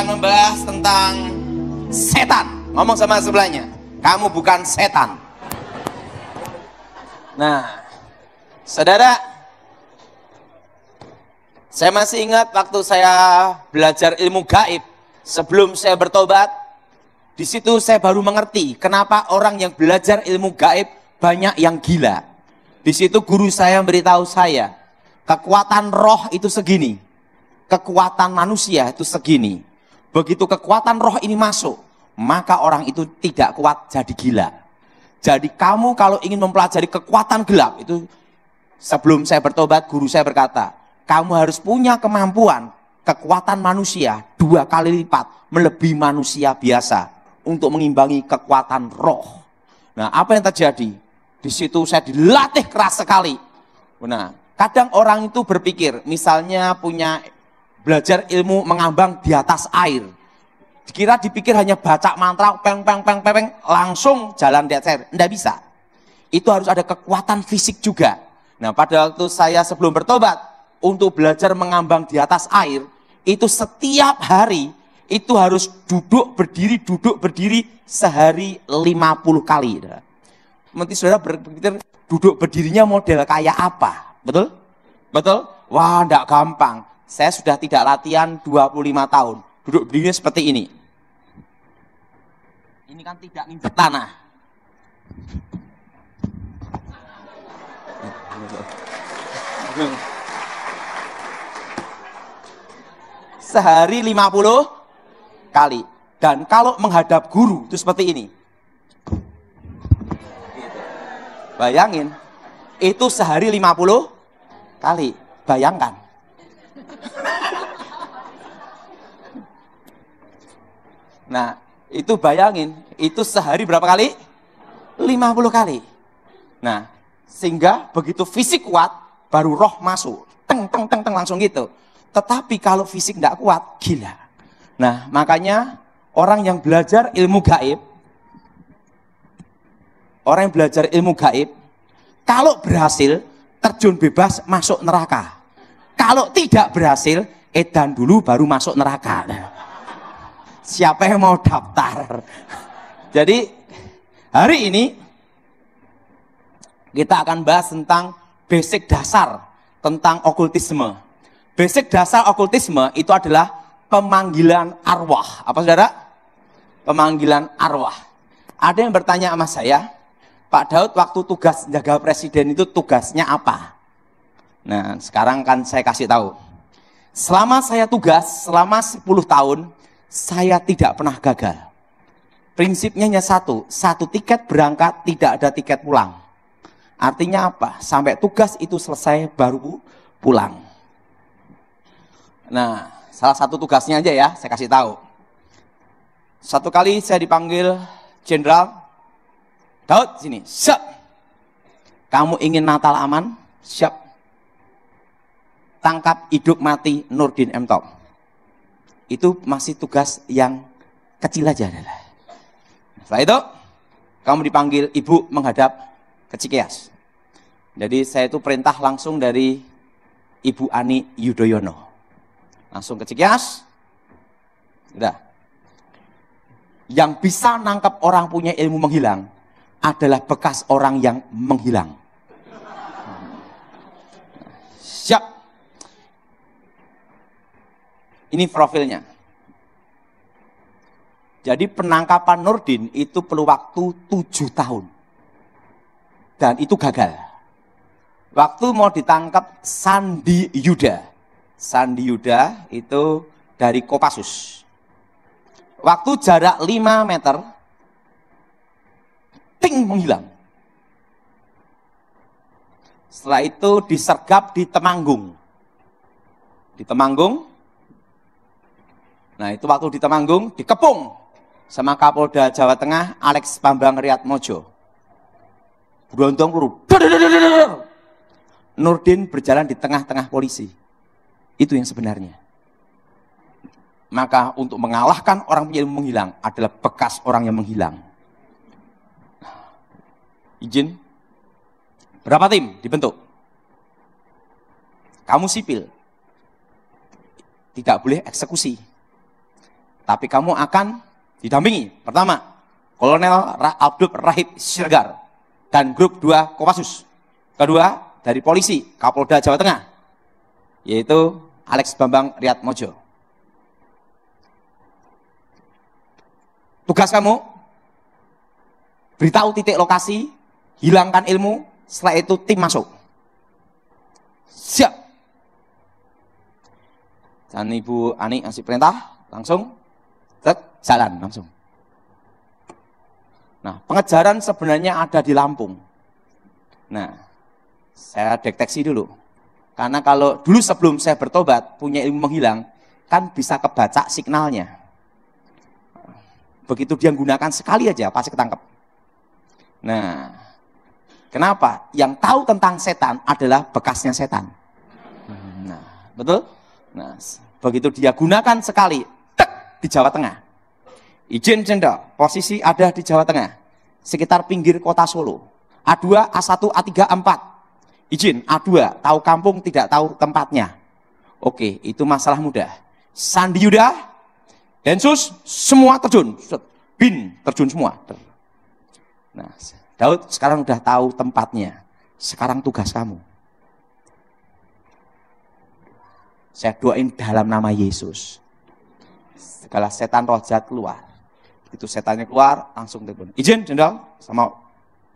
akan membahas tentang setan. Ngomong sama sebelahnya, kamu bukan setan. Nah, saudara, saya masih ingat waktu saya belajar ilmu gaib sebelum saya bertobat. Di situ saya baru mengerti kenapa orang yang belajar ilmu gaib banyak yang gila. Di situ guru saya memberitahu saya, kekuatan roh itu segini, kekuatan manusia itu segini. Begitu kekuatan roh ini masuk, maka orang itu tidak kuat jadi gila. Jadi kamu kalau ingin mempelajari kekuatan gelap itu, sebelum saya bertobat guru saya berkata, kamu harus punya kemampuan kekuatan manusia 2 kali lipat melebihi manusia biasa untuk mengimbangi kekuatan roh. Nah, apa yang terjadi? Di situ saya dilatih keras sekali. Nah, kadang orang itu berpikir, misalnya punya belajar ilmu mengambang di atas air. Dikira dipikir hanya baca mantra, peng, langsung jalan di atas air. Tidak bisa. Itu harus ada kekuatan fisik juga. Nah, pada waktu saya sebelum bertobat, untuk belajar mengambang di atas air, itu setiap hari, itu harus duduk berdiri sehari 50 kali. Nanti saudara berpikir duduk berdirinya model kayak apa? Betul? Betul? Wah, enggak gampang. Saya sudah tidak latihan 25 tahun. Duduk berdirinya seperti ini. Ini kan tidak nginjek tanah. Sehari 50 kali. Dan kalau menghadap guru itu seperti ini. Bayangin, itu sehari 50 kali. Bayangkan. Nah, itu bayangin, itu sehari berapa kali? 50 kali. Nah, sehingga begitu fisik kuat, baru roh masuk. Teng, langsung gitu. Tetapi kalau fisik tidak kuat, gila. Nah, makanya orang yang belajar ilmu gaib, kalau berhasil, terjun bebas masuk neraka. Kalau tidak berhasil, edan dulu baru masuk neraka. Siapa yang mau daftar? Jadi, hari ini, kita akan bahas tentang basic dasar, tentang okultisme. Basic dasar okultisme itu adalah pemanggilan arwah. Apa saudara? Pemanggilan arwah. Ada yang bertanya sama saya, Pak Daud waktu tugas jaga presiden itu tugasnya apa? Nah, sekarang kan saya kasih tahu. Selama saya tugas, selama 10 tahun, saya tidak pernah gagal. Prinsipnya hanya satu tiket berangkat, tidak ada tiket pulang. Artinya apa? Sampai tugas itu selesai baru pulang. Nah, salah satu tugasnya aja ya, saya kasih tahu. Satu kali saya dipanggil jenderal, Daud sini, siap. Kamu ingin Natal aman? Siap. Tangkap hidup mati Nurdin M. Top. Itu masih tugas yang kecil aja. Setelah itu, kamu dipanggil ibu menghadap ke Cikeas. Jadi saya itu perintah langsung dari Ibu Ani Yudhoyono. Langsung ke Cikeas. Udah. Yang bisa nangkap orang punya ilmu menghilang adalah bekas orang yang menghilang. Siap. Ini profilnya. Jadi penangkapan Nurdin itu perlu waktu 7 tahun. Dan itu gagal. Waktu mau ditangkap Sandi Yuda. Sandi Yuda itu dari Kopassus. Waktu jarak 5 meter, ting, menghilang. Setelah itu disergap di Temanggung. Di Temanggung. Nah, itu waktu di Temanggung dikepung sama Kapolda Jawa Tengah Alex Bambang Riyatmojo. Berondong peluru. Nurdin berjalan di tengah-tengah polisi. Itu yang sebenarnya. Maka untuk mengalahkan orang punya ilmu menghilang adalah bekas orang yang menghilang. Izin. Berapa tim dibentuk? Kamu sipil. Tidak boleh eksekusi. Tapi kamu akan didampingi. Pertama, Kolonel Abdul Rahib Siregar dan grup 2 Kopassus. Kedua, dari polisi Kapolda Jawa Tengah, yaitu Alex Bambang Riyatmojo. Tugas kamu, beritahu titik lokasi, hilangkan ilmu, setelah itu tim masuk. Siap. Dan Ibu Ani ngasih perintah, langsung jalan langsung. Nah, pengejaran sebenarnya ada di Lampung. Nah, saya deteksi dulu. Karena kalau dulu sebelum saya bertobat, punya ilmu menghilang, kan bisa kebaca signalnya. Begitu dia gunakan sekali aja, pasti ketangkep. Nah, kenapa? Yang tahu tentang setan adalah bekasnya setan. Nah, betul? Nah, begitu dia gunakan sekali, tek, di Jawa Tengah. Izin Jenderal, posisi ada di Jawa Tengah, sekitar pinggir kota Solo. A2, A1, A3, A4. Izin, A2, tahu kampung tidak tahu tempatnya. Oke, itu masalah mudah. Sandi Yuda, Densus, semua terjun. Bin, terjun semua. Nah, Daud sekarang udah tahu tempatnya. Sekarang tugas kamu. Saya doain dalam nama Yesus. Segala setan roh jahat keluar. Itu setannya keluar, langsung telepon. Izin, Jenderal, sama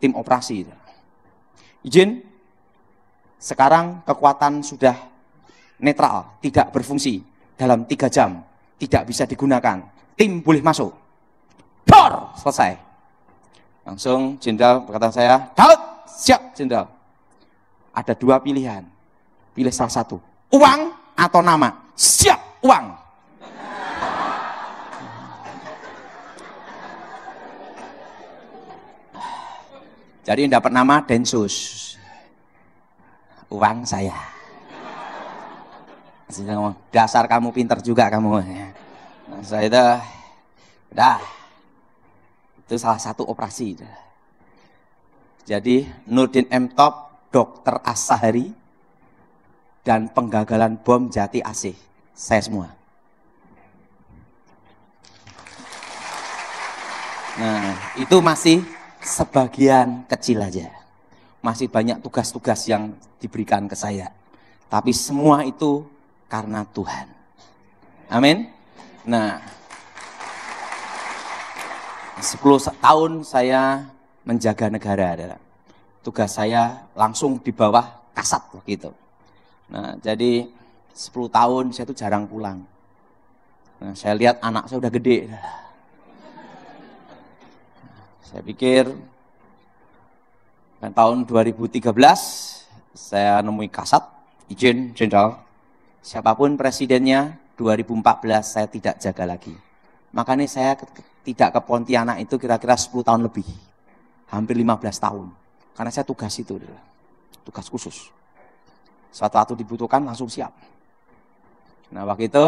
tim operasi. Izin, sekarang kekuatan sudah netral, tidak berfungsi. Dalam 3 jam, tidak bisa digunakan. Tim boleh masuk. Dor! Selesai. Langsung Jenderal berkata saya, Daud, siap Jenderal. Ada 2 pilihan. Pilih salah satu. Uang atau nama? Siap, uang. Jadi yang dapat nama Densus. Uang saya. Dasar kamu pinter juga kamu. Nah, saya itu, udah. Itu salah satu operasi. Jadi Nurdin M. Top, Dr. As-Sahari, dan penggagalan bom Jati Asih. Saya semua. Nah, itu masih sebagian kecil aja. Masih banyak tugas-tugas yang diberikan ke saya. Tapi semua itu karena Tuhan. Amin. Nah, 10 tahun saya menjaga negara. Tugas saya langsung di bawah Kasat begitu. Nah, jadi 10 tahun saya itu jarang pulang. Nah, saya lihat anak saya udah gede. Saya pikir tahun 2013 saya nemui Kasat, izin Jenderal, siapapun presidennya 2014 saya tidak jaga lagi. Makanya saya tidak ke Pontianak itu kira-kira 10 tahun lebih. Hampir 15 tahun. Karena saya tugas itu, tugas khusus. Suatu waktu dibutuhkan langsung siap. Nah, waktu itu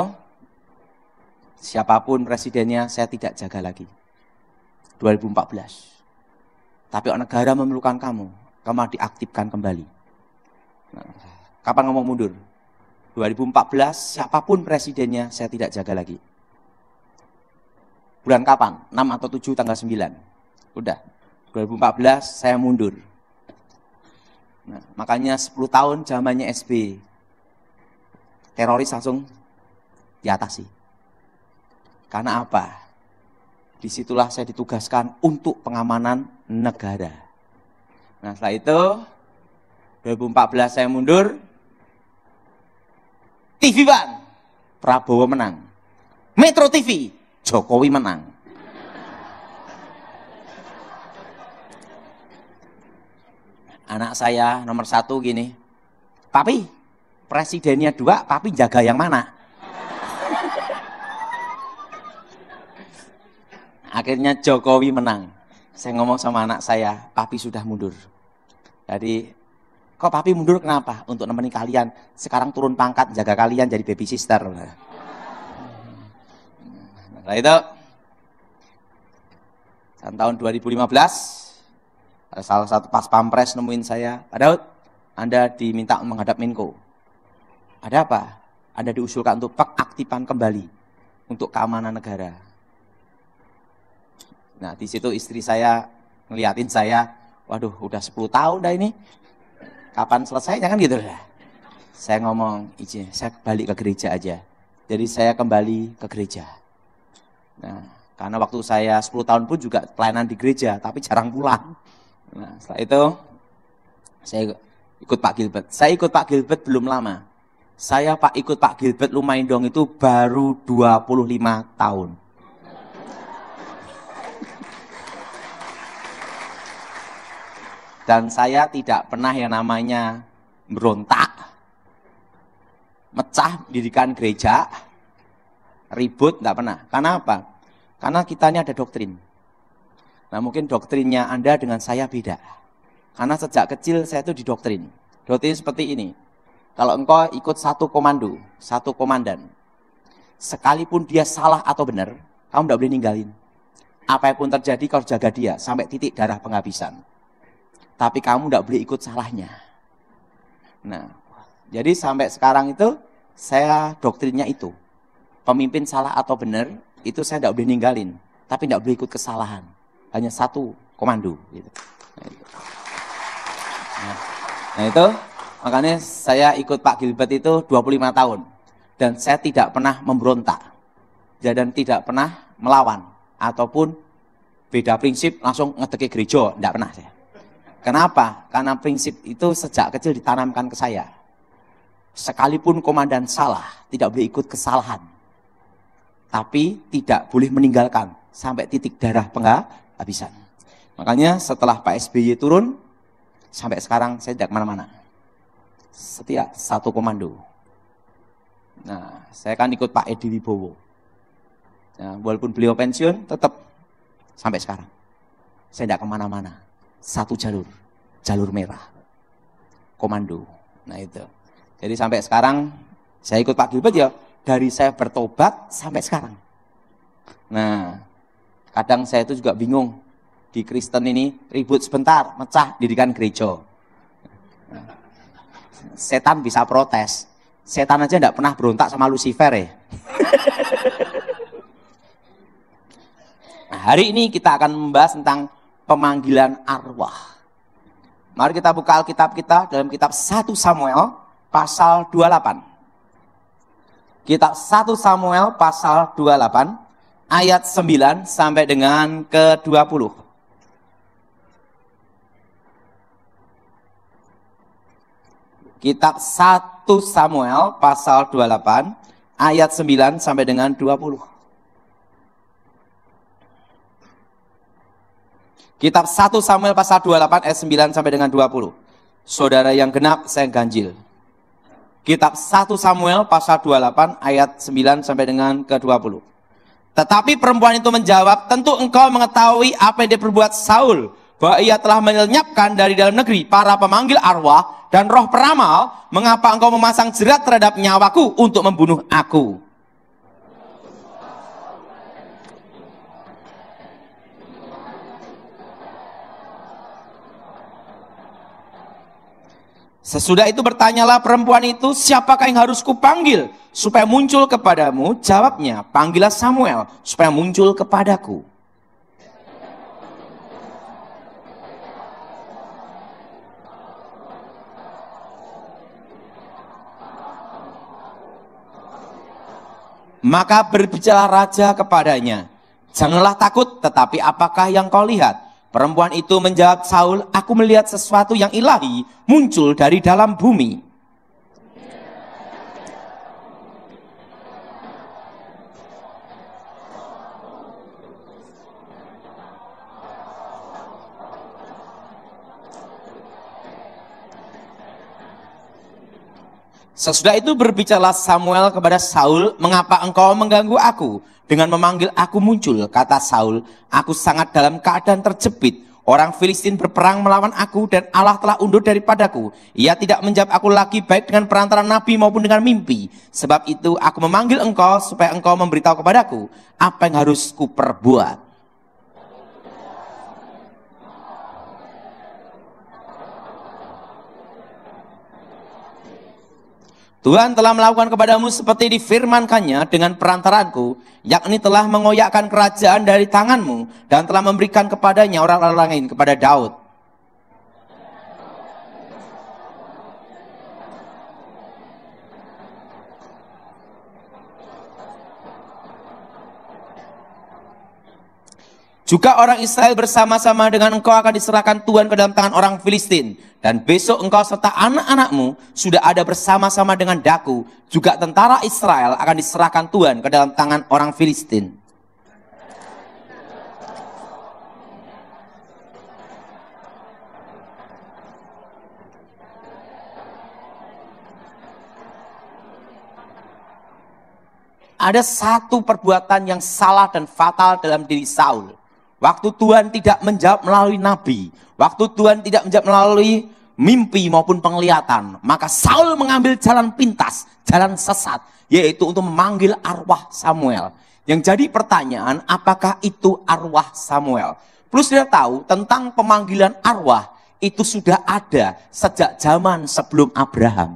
siapapun presidennya saya tidak jaga lagi. 2014. Tapi negara memerlukan kamu diaktifkan kembali. Nah, kapan ngomong mundur? 2014, siapapun presidennya saya tidak jaga lagi. Bulan kapan? 6 atau 7 tanggal 9. Udah. 2014 saya mundur. Nah, makanya 10 tahun zamannya SB. Teroris langsung diatasi. Karena apa? Disitulah saya ditugaskan untuk pengamanan negara. Nah, setelah itu 2014 saya mundur. TV One, Prabowo menang. Metro TV, Jokowi menang. Anak saya nomor 1 gini, Papi, presidennya 2, Papi jaga yang mana? Akhirnya Jokowi menang. Saya ngomong sama anak saya, Papi sudah mundur. Jadi, kok Papi mundur kenapa? Untuk nemenin kalian. Sekarang turun pangkat, jaga kalian jadi baby sister. Nah, itu tahun 2015, ada salah satu pas pampres nemuin saya, Pak Daud, Anda diminta menghadap Menko. Ada apa? Anda diusulkan untuk pengaktifan kembali. untuk keamanan negara. Nah, di situ istri saya ngeliatin saya, waduh udah 10 tahun dah ini, kapan selesainya kan gitu lah. Saya ngomong, izin, saya balik ke gereja aja. Jadi saya kembali ke gereja. Nah, karena waktu saya 10 tahun pun juga pelayanan di gereja, tapi jarang pulang. Nah, setelah itu saya ikut Pak Gilbert. Saya ikut Pak Gilbert belum lama. Saya ikut Pak Gilbert Lumaindong itu baru 25 tahun. Dan saya tidak pernah yang namanya berontak, mecah didikan gereja, ribut, tidak pernah. Karena apa? Karena kita ini ada doktrin. Nah, mungkin doktrinnya Anda dengan saya beda. Karena sejak kecil saya itu didoktrin. Doktrin seperti ini. Kalau engkau ikut satu komando, satu komandan, sekalipun dia salah atau benar, kamu tidak boleh ninggalin. Apapun terjadi, kau jaga dia sampai titik darah penghabisan. Tapi kamu tidak boleh ikut salahnya. Nah, jadi sampai sekarang itu, saya doktrinnya itu. Pemimpin salah atau benar, itu saya tidak boleh ninggalin. Tapi tidak boleh ikut kesalahan. Hanya satu komando. Gitu. Nah itu, makanya saya ikut Pak Gilbert itu 25 tahun. Dan saya tidak pernah memberontak. Dan tidak pernah melawan. Ataupun beda prinsip langsung ngedeki gereja. Tidak pernah saya. Kenapa? Karena prinsip itu sejak kecil ditanamkan ke saya. Sekalipun komandan salah, tidak boleh ikut kesalahan. Tapi tidak boleh meninggalkan sampai titik darah penghabisan. Makanya setelah Pak SBY turun, sampai sekarang saya tidak kemana-mana. Setia satu komando. Nah, saya kan ikut Pak Edi Wibowo. Nah, walaupun beliau pensiun, tetap sampai sekarang. Saya tidak kemana-mana. Satu jalur merah, komando. Nah itu. Jadi sampai sekarang saya ikut Pak Gilbert ya dari saya bertobat sampai sekarang. Nah, kadang saya itu juga bingung di Kristen ini ribut sebentar, mecah didikan gereja. Nah, setan bisa protes. Setan aja tidak pernah berontak sama Lucifer ya. Nah, hari ini kita akan membahas tentang pemanggilan arwah. Mari kita buka Alkitab kita dalam kitab 1 Samuel pasal 28. Kitab 1 Samuel pasal 28 ayat 9 sampai dengan ke-20. Kitab 1 Samuel pasal 28 ayat 9 sampai dengan 20. Kitab 1 Samuel pasal 28 ayat 9 sampai dengan 20. Saudara yang genap, saya ganjil. Kitab 1 Samuel pasal 28 ayat 9 sampai dengan ke-20. Tetapi perempuan itu menjawab, tentu engkau mengetahui apa yang dia perbuat Saul, bahwa ia telah melenyapkan dari dalam negeri para pemanggil arwah dan roh peramal. Mengapa engkau memasang jerat terhadap nyawaku untuk membunuh aku? Sesudah itu bertanyalah perempuan itu, siapakah yang harus kupanggil supaya muncul kepadamu? Jawabnya, panggillah Samuel supaya muncul kepadaku. Maka berbicara raja kepadanya, janganlah takut, tetapi apakah yang kau lihat? Perempuan itu menjawab Saul, aku melihat sesuatu yang ilahi muncul dari dalam bumi. Sesudah itu berbicaralah Samuel kepada Saul, mengapa engkau mengganggu aku dengan memanggil aku muncul? Kata Saul, aku sangat dalam keadaan terjepit. Orang Filistin berperang melawan aku dan Allah telah undur daripadaku. Ia tidak menjawab aku lagi baik dengan perantara nabi maupun dengan mimpi. Sebab itu aku memanggil engkau supaya engkau memberitahu kepadaku apa yang harus kuperbuat. Tuhan telah melakukan kepadamu seperti difirmankannya dengan perantaranku, yakni telah mengoyakkan kerajaan dari tanganmu dan telah memberikan kepadanya orang-orang lain, kepada Daud. Juga orang Israel bersama-sama dengan engkau akan diserahkan Tuhan ke dalam tangan orang Filistin. Dan besok engkau serta anak-anakmu sudah ada bersama-sama dengan daku. Juga tentara Israel akan diserahkan Tuhan ke dalam tangan orang Filistin. Ada satu perbuatan yang salah dan fatal dalam diri Saul. Waktu Tuhan tidak menjawab melalui nabi, waktu Tuhan tidak menjawab melalui mimpi maupun penglihatan, maka Saul mengambil jalan pintas, jalan sesat, yaitu untuk memanggil arwah Samuel. Yang jadi pertanyaan, apakah itu arwah Samuel? Perlu sudah tahu tentang pemanggilan arwah, itu sudah ada sejak zaman sebelum Abraham.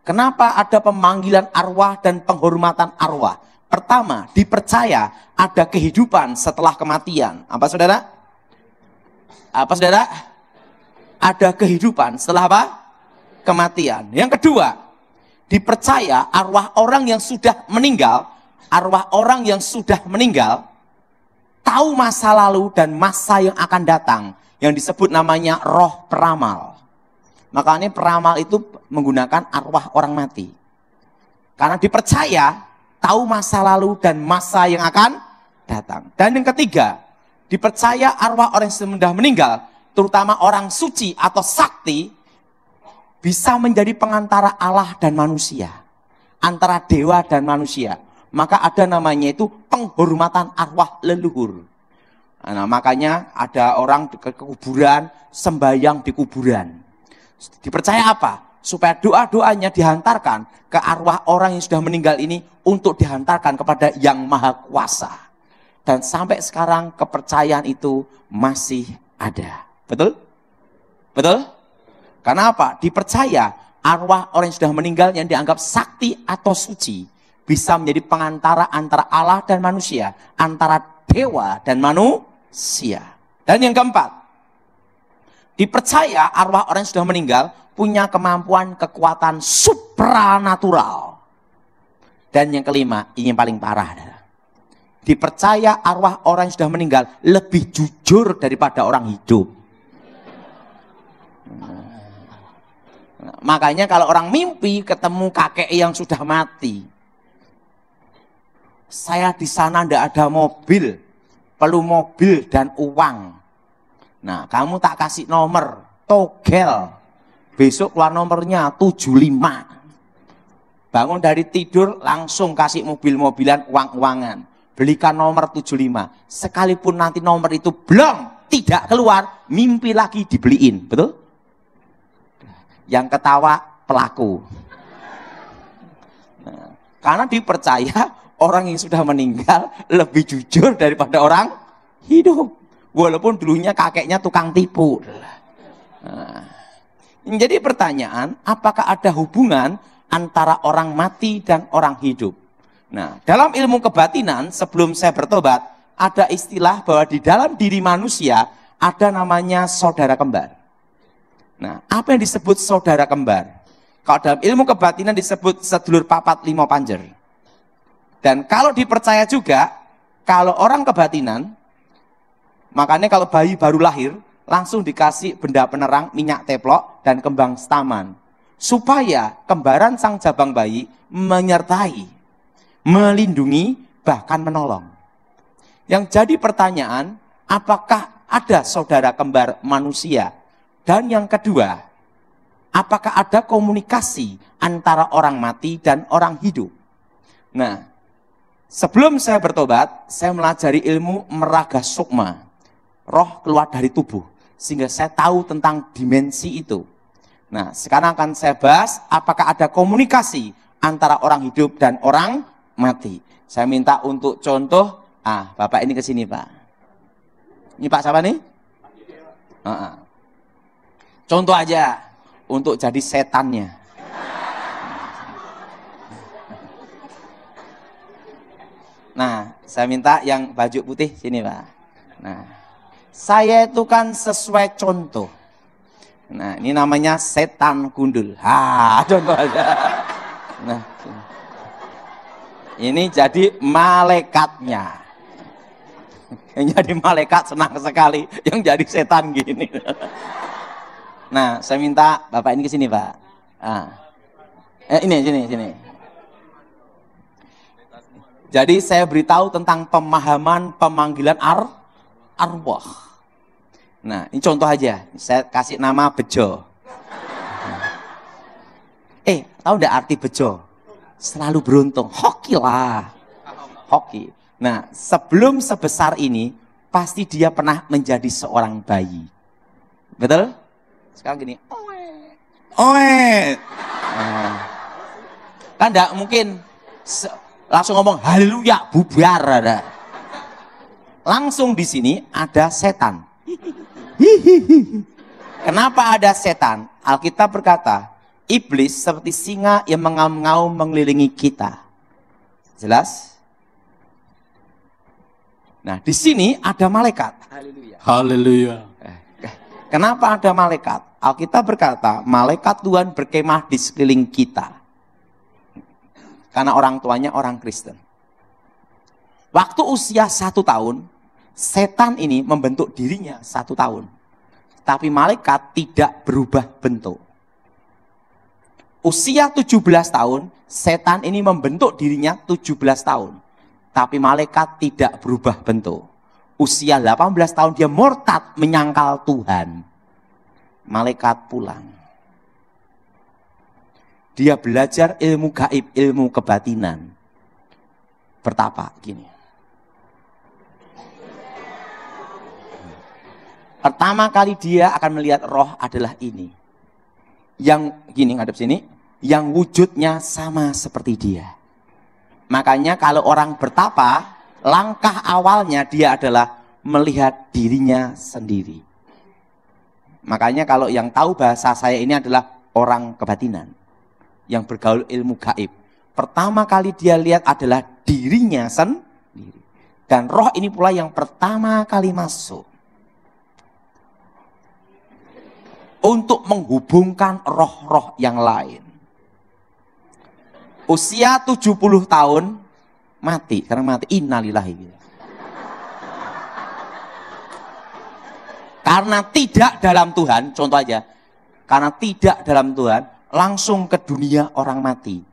Kenapa ada pemanggilan arwah dan penghormatan arwah? Pertama, dipercaya ada kehidupan setelah kematian. Apa saudara? Apa saudara? Ada kehidupan setelah apa? Kematian. Yang kedua, dipercaya arwah orang yang sudah meninggal, tahu masa lalu dan masa yang akan datang, yang disebut namanya roh peramal. Makanya peramal itu menggunakan arwah orang mati. Karena dipercaya tahu masa lalu dan masa yang akan datang. Dan yang ketiga, dipercaya arwah orang yang sudah meninggal, terutama orang suci atau sakti, bisa menjadi pengantara Allah dan manusia, antara dewa dan manusia. Maka ada namanya itu penghormatan arwah leluhur. Nah, makanya ada orang ke kuburan, sembahyang di kuburan. Dipercaya apa? Supaya doa-doanya dihantarkan ke arwah orang yang sudah meninggal ini untuk dihantarkan kepada Yang Maha Kuasa. Dan sampai sekarang kepercayaan itu masih ada. Betul? Betul? Karena apa? Dipercaya arwah orang yang sudah meninggal yang dianggap sakti atau suci bisa menjadi pengantara antara Allah dan manusia, antara dewa dan manusia. Dan yang keempat, dipercaya arwah orang yang sudah meninggal punya kemampuan kekuatan supranatural. Dan yang kelima, ini yang paling parah adalah dipercaya arwah orang yang sudah meninggal lebih jujur daripada orang hidup. Makanya kalau orang mimpi ketemu kakek yang sudah mati, saya di sana ndak ada mobil, perlu mobil dan uang. Nah, kamu tak kasih nomor, togel. Besok keluar nomornya 75. Bangun dari tidur langsung kasih mobil-mobilan, uang-uangan. Belikan nomor 75. Sekalipun nanti nomor itu belum, tidak keluar, mimpi lagi dibeliin. Betul? Yang ketawa pelaku. Nah, karena dipercaya orang yang sudah meninggal lebih jujur daripada orang hidup. Walaupun dulunya kakeknya tukang tipu. Nah, jadi pertanyaan, apakah ada hubungan antara orang mati dan orang hidup? Nah, dalam ilmu kebatinan, sebelum saya bertobat, ada istilah bahwa di dalam diri manusia ada namanya saudara kembar. Nah, apa yang disebut saudara kembar? Kalau dalam ilmu kebatinan disebut sedulur papat limo panjer. Dan kalau dipercaya juga, kalau orang kebatinan, makanya kalau bayi baru lahir, langsung dikasih benda penerang, minyak teplok, dan kembang staman. Supaya kembaran sang jabang bayi menyertai, melindungi, bahkan menolong. Yang jadi pertanyaan, apakah ada saudara kembar manusia? Dan yang kedua, apakah ada komunikasi antara orang mati dan orang hidup? Nah, sebelum saya bertobat, saya melajari ilmu meraga sukma. Roh keluar dari tubuh. Sehingga saya tahu tentang dimensi itu. Nah, sekarang akan saya bahas apakah ada komunikasi antara orang hidup dan orang mati. Saya minta untuk contoh, Bapak ini ke sini, Pak. Ini Pak siapa nih? Contoh aja untuk jadi setannya. Nah, saya minta yang baju putih sini, Pak. Nah, saya itu kan sesuai contoh. Nah, ini namanya setan gundul. Contoh aja. Nah, ini jadi malaikatnya. Yang jadi malaikat senang sekali, yang jadi setan gini. Nah, saya minta Bapak ini ke sini, Pak. Ini sini. Jadi saya beritahu tentang pemahaman pemanggilan arwah. Nah, ini contoh aja. Saya kasih nama Bejo. Tahu enggak arti Bejo? Selalu beruntung. Hoki lah. Hoki. Nah, sebelum sebesar ini, pasti dia pernah menjadi seorang bayi. Betul? Sekarang gini. Oe. Kan enggak mungkin langsung ngomong haleluya, bubar ada. Langsung di sini ada setan. Kenapa ada setan? Alkitab berkata, iblis seperti singa yang mengaum-ngaum mengelilingi kita. Jelas? Nah, di sini ada malaikat. Haleluya. Haleluya. Kenapa ada malaikat? Alkitab berkata, malaikat Tuhan berkemah di sekeliling kita. Karena orang tuanya orang Kristen. Waktu usia 1 tahun, setan ini membentuk dirinya 1 tahun. Tapi malaikat tidak berubah bentuk. Usia 17 tahun, setan ini membentuk dirinya 17 tahun. Tapi malaikat tidak berubah bentuk. Usia 18 tahun dia murtad menyangkal Tuhan. Malaikat pulang. Dia belajar ilmu gaib, ilmu kebatinan. Bertapa gini. Pertama kali dia akan melihat roh adalah ini. Yang gini ngadep sini, yang wujudnya sama seperti dia. Makanya kalau orang bertapa, langkah awalnya dia adalah melihat dirinya sendiri. Makanya kalau yang tahu bahasa saya ini adalah orang kebatinan. Yang bergaul ilmu gaib. Pertama kali dia lihat adalah dirinya sendiri. Dan roh ini pula yang pertama kali masuk. Untuk menghubungkan roh-roh yang lain. Usia 70 tahun, mati. Karena mati, innalillahi. Karena tidak dalam Tuhan, contoh aja. Karena tidak dalam Tuhan, langsung ke dunia orang mati.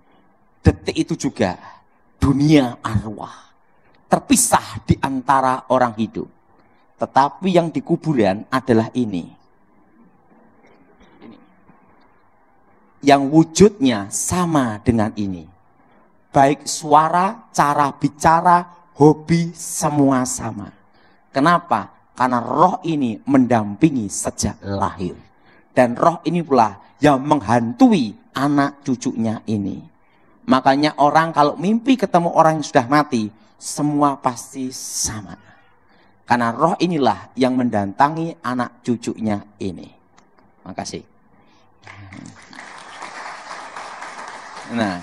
Detik itu juga dunia arwah. Terpisah di antara orang hidup. Tetapi yang di kuburan adalah ini. Yang wujudnya sama dengan ini. Baik suara, cara bicara, hobi, semua sama. Kenapa? Karena roh ini mendampingi sejak lahir. Dan roh ini pula yang menghantui anak cucunya ini. Makanya orang kalau mimpi ketemu orang yang sudah mati, semua pasti sama. Karena roh inilah yang mendatangi anak cucunya ini. Makasih. Nah,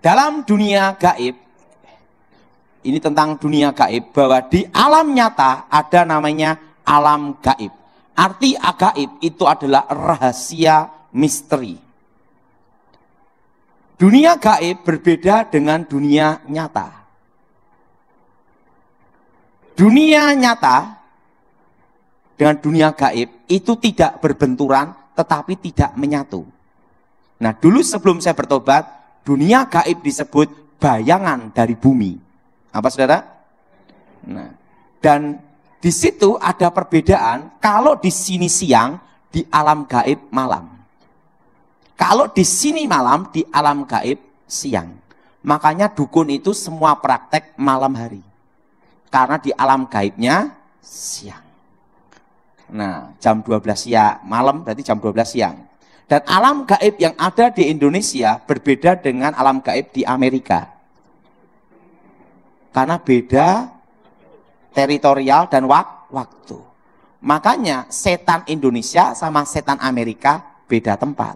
dalam dunia gaib, ini tentang dunia gaib, bahwa di alam nyata ada namanya alam gaib. Arti gaib itu adalah rahasia misteri. Dunia gaib berbeda dengan dunia nyata. Dunia nyata dengan dunia gaib itu tidak berbenturan tetapi tidak menyatu. Nah, dulu sebelum saya bertobat, dunia gaib disebut bayangan dari bumi. Apa saudara? Nah, dan di situ ada perbedaan. Kalau di sini siang, di alam gaib malam. Kalau di sini malam, di alam gaib siang. Makanya dukun itu semua praktek malam hari. Karena di alam gaibnya siang. Nah, jam 12 siang, malam berarti jam 12 siang. Dan alam gaib yang ada di Indonesia berbeda dengan alam gaib di Amerika. Karena beda teritorial dan waktu. Makanya setan Indonesia sama setan Amerika beda tempat.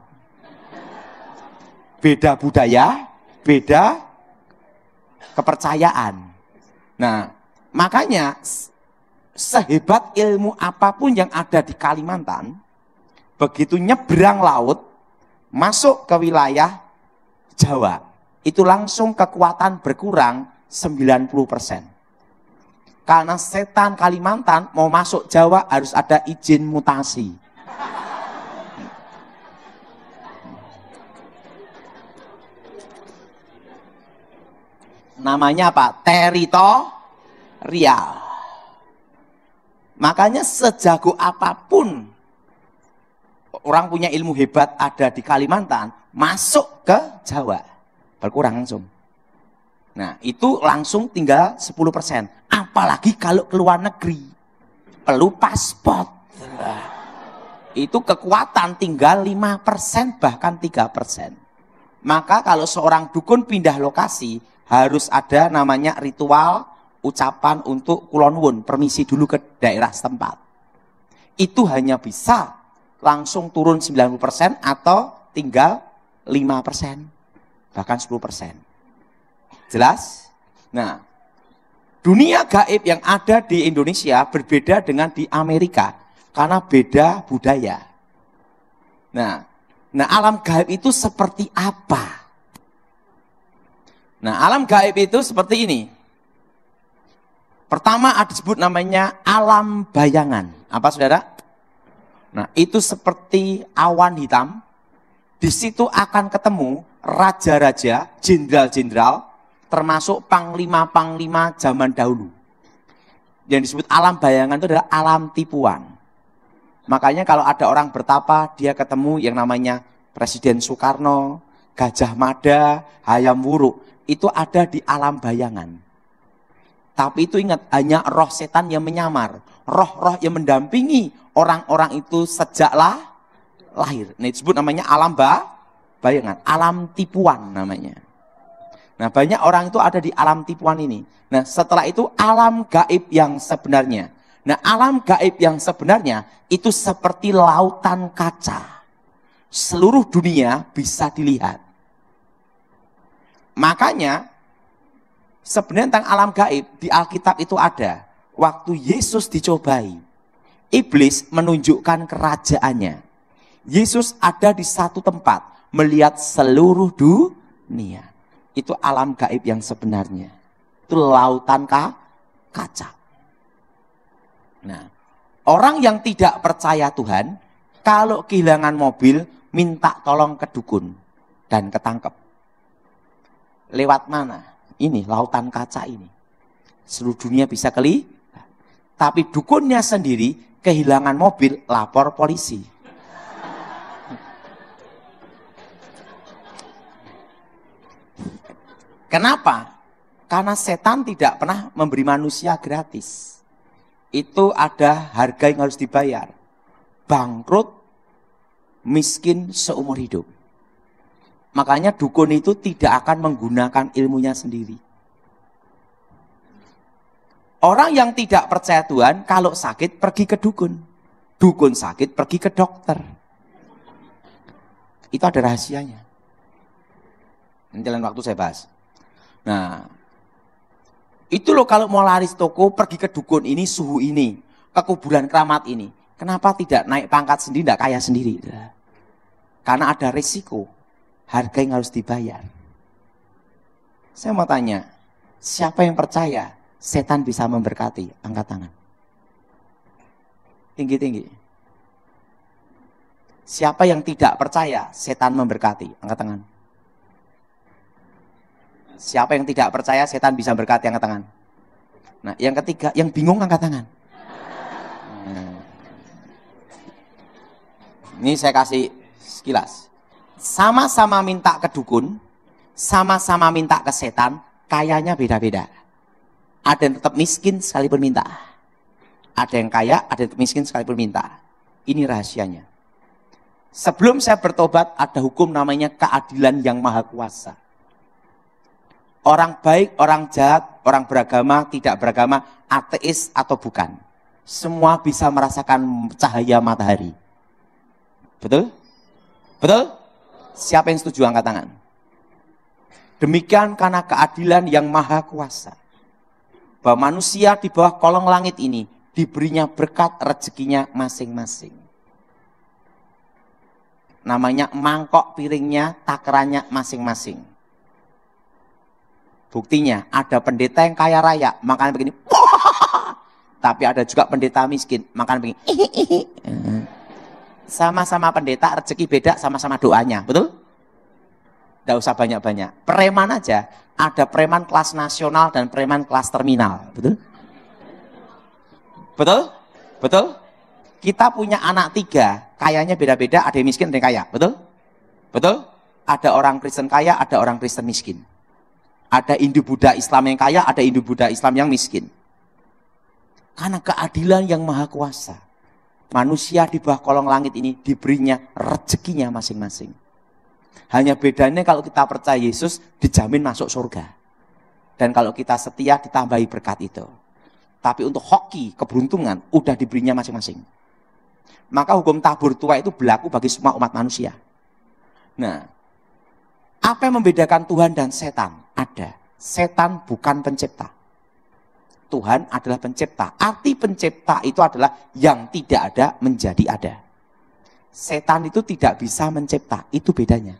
Beda budaya, beda kepercayaan. Nah, makanya sehebat ilmu apapun yang ada di Kalimantan, begitu nyebrang laut, masuk ke wilayah Jawa, itu langsung kekuatan berkurang 90%. Karena setan Kalimantan mau masuk Jawa harus ada izin mutasi. Namanya apa? Teritorial. Makanya sejago apapun orang punya ilmu hebat ada di Kalimantan, masuk ke Jawa, berkurang langsung. Nah, itu langsung tinggal 10%. Apalagi kalau ke luar negeri, perlu paspor. Itu kekuatan tinggal 5%, bahkan 3%. Maka kalau seorang dukun pindah lokasi, harus ada namanya ritual ucapan untuk kulon wun, permisi dulu ke daerah setempat. Itu hanya bisa langsung turun 90% atau tinggal 5%, bahkan 10%. Jelas? Nah, dunia gaib yang ada di Indonesia berbeda dengan di Amerika karena beda budaya. Nah, alam gaib itu seperti apa? Nah, alam gaib itu seperti ini. Pertama ada disebut namanya alam bayangan. Apa saudara? Nah, itu seperti awan hitam. Di situ akan ketemu raja-raja, jenderal-jenderal, termasuk panglima-panglima zaman dahulu. Yang disebut alam bayangan itu adalah alam tipuan. Makanya kalau ada orang bertapa, dia ketemu yang namanya Presiden Soekarno, Gajah Mada, Hayam Wuruk. Itu ada di alam bayangan. Tapi itu ingat, hanya roh setan yang menyamar. Roh-roh yang mendampingi orang-orang itu sejak lahir. Ini disebut namanya alam bayangan. Alam tipuan namanya. Nah, banyak orang itu ada di alam tipuan ini. Nah, setelah itu alam gaib yang sebenarnya. Nah, alam gaib yang sebenarnya itu seperti lautan kaca. Seluruh dunia bisa dilihat. Makanya sebenarnya tentang alam gaib di Alkitab itu ada. Waktu Yesus dicobai, iblis menunjukkan kerajaannya. Yesus ada di satu tempat melihat seluruh dunia. Itu alam gaib yang sebenarnya. Itu lautan kaca. Nah, orang yang tidak percaya Tuhan, kalau kehilangan mobil, minta tolong ke dukun dan ketangkep. Lewat mana? Ini lautan kaca ini. Seluruh dunia bisa tapi dukunnya sendiri kehilangan mobil, lapor polisi. Kenapa? Karena setan tidak pernah memberi manusia gratis. Itu ada harga yang harus dibayar. Bangkrut, miskin seumur hidup. Makanya dukun itu tidak akan menggunakan ilmunya sendiri. Orang yang tidak percaya Tuhan, kalau sakit pergi ke dukun. Dukun sakit pergi ke dokter. Itu ada rahasianya. Nanti lain waktu saya bahas. Nah, itu loh kalau mau laris toko, pergi ke dukun ini, suhu ini, ke kuburan keramat ini. Kenapa tidak naik pangkat sendiri, tidak kaya sendiri? Karena ada risiko. Harga yang harus dibayar. Saya mau tanya, siapa yang percaya setan bisa memberkati? Angkat tangan. Tinggi-tinggi. Siapa yang tidak percaya setan memberkati? Angkat tangan. Siapa yang tidak percaya setan bisa berkati? Angkat tangan. Nah, yang ketiga, yang bingung angkat tangan. Ini saya kasih sekilas. Sama-sama minta ke dukun, sama-sama minta ke setan, kayanya beda-beda. Ada yang tetap miskin sekalipun minta. Ada yang kaya, ada yang miskin sekalipun minta. Ini rahasianya. Sebelum saya bertobat, ada hukum namanya keadilan yang maha kuasa. Orang baik, orang jahat, orang beragama, tidak beragama, ateis atau bukan. Semua bisa merasakan cahaya matahari. Betul? Betul? Siapa yang setuju angkat tangan? Demikian karena keadilan yang maha kuasa. Bahwa manusia di bawah kolong langit ini diberinya berkat rezekinya masing-masing. Namanya mangkok piringnya, takarannya masing-masing. Buktinya ada pendeta yang kaya raya, makan begini. Tapi ada juga pendeta miskin, makan begini. Sama-sama pendeta, rezeki beda, sama-sama doanya, betul? Tidak usah banyak-banyak. Preman aja, ada preman kelas nasional dan preman kelas terminal, betul? Betul? Betul? Kita punya anak 3, kayanya beda-beda, ada yang miskin, ada yang kaya, betul? Betul? Ada orang Kristen kaya, ada orang Kristen miskin. Ada Hindu Buddha Islam yang kaya, ada Hindu Buddha Islam yang miskin. Karena keadilan yang maha kuasa. Manusia di bawah kolong langit ini diberinya rezekinya masing-masing. Hanya bedanya kalau kita percaya Yesus, dijamin masuk surga. Dan kalau kita setia, ditambahi berkat itu. Tapi untuk hoki, keberuntungan, udah diberinya masing-masing. Maka hukum tabur tua itu berlaku bagi semua umat manusia. Nah, apa yang membedakan Tuhan dan setan? Ada. Setan bukan pencipta. Tuhan adalah pencipta. Arti pencipta itu adalah yang tidak ada menjadi ada. Setan itu tidak bisa mencipta. Itu bedanya.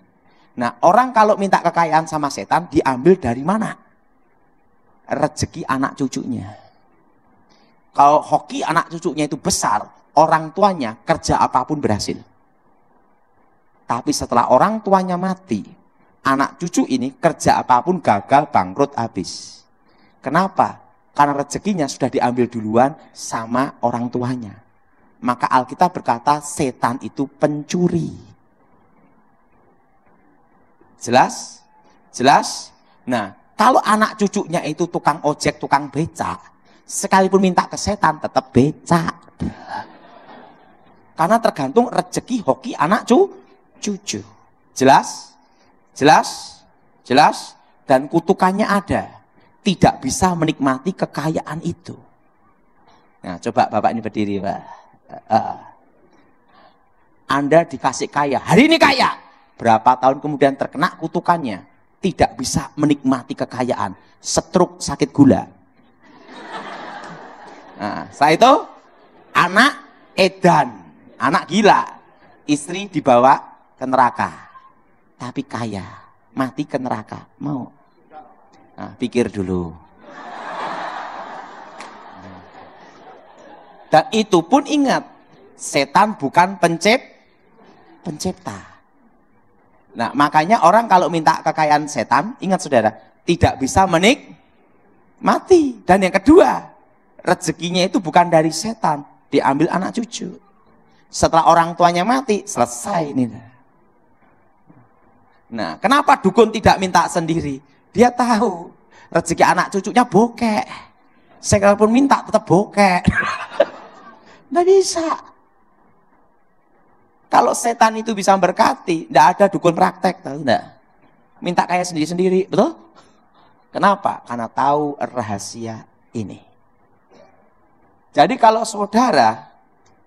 Nah, orang kalau minta kekayaan sama setan, diambil dari mana? Rezeki anak cucunya. Kalau hoki anak cucunya itu besar, orang tuanya kerja apapun berhasil. Tapi setelah orang tuanya mati, anak cucu ini kerja apapun gagal, bangkrut, habis. Kenapa? Karena rezekinya sudah diambil duluan sama orang tuanya. Maka Alkitab berkata setan itu pencuri. Jelas? Jelas? Nah, kalau anak cucunya itu tukang ojek, tukang becak, sekalipun minta ke setan tetap becak. Karena tergantung rezeki hoki anak cucu. Jelas? Jelas? Jelas? Dan kutukannya ada. Tidak bisa menikmati kekayaan itu. Nah, coba Bapak ini berdiri, Pak. Anda dikasih kaya, hari ini kaya. Berapa tahun kemudian terkena kutukannya. Tidak bisa menikmati kekayaan. Stroke, sakit gula. Nah, setelah itu, anak edan. Anak gila, istri dibawa ke neraka, tapi kaya, mati ke neraka, mau? Nah, pikir dulu. Dan itu pun ingat, setan bukan pencipta. Nah, makanya orang kalau minta kekayaan setan, ingat saudara, tidak bisa menikmati. Dan yang kedua, rezekinya itu bukan dari setan, diambil anak cucu. Setelah orang tuanya mati, selesai ini. Nah, kenapa dukun tidak minta sendiri? Dia tahu rezeki anak cucunya bokek. Saya kalaupun minta tetap bokek. Nggak bisa. Kalau setan itu bisa berkati, nggak ada dukun praktek, tahu nggak? Minta kayak sendiri-sendiri, betul? Kenapa? Karena tahu rahasia ini. Jadi kalau saudara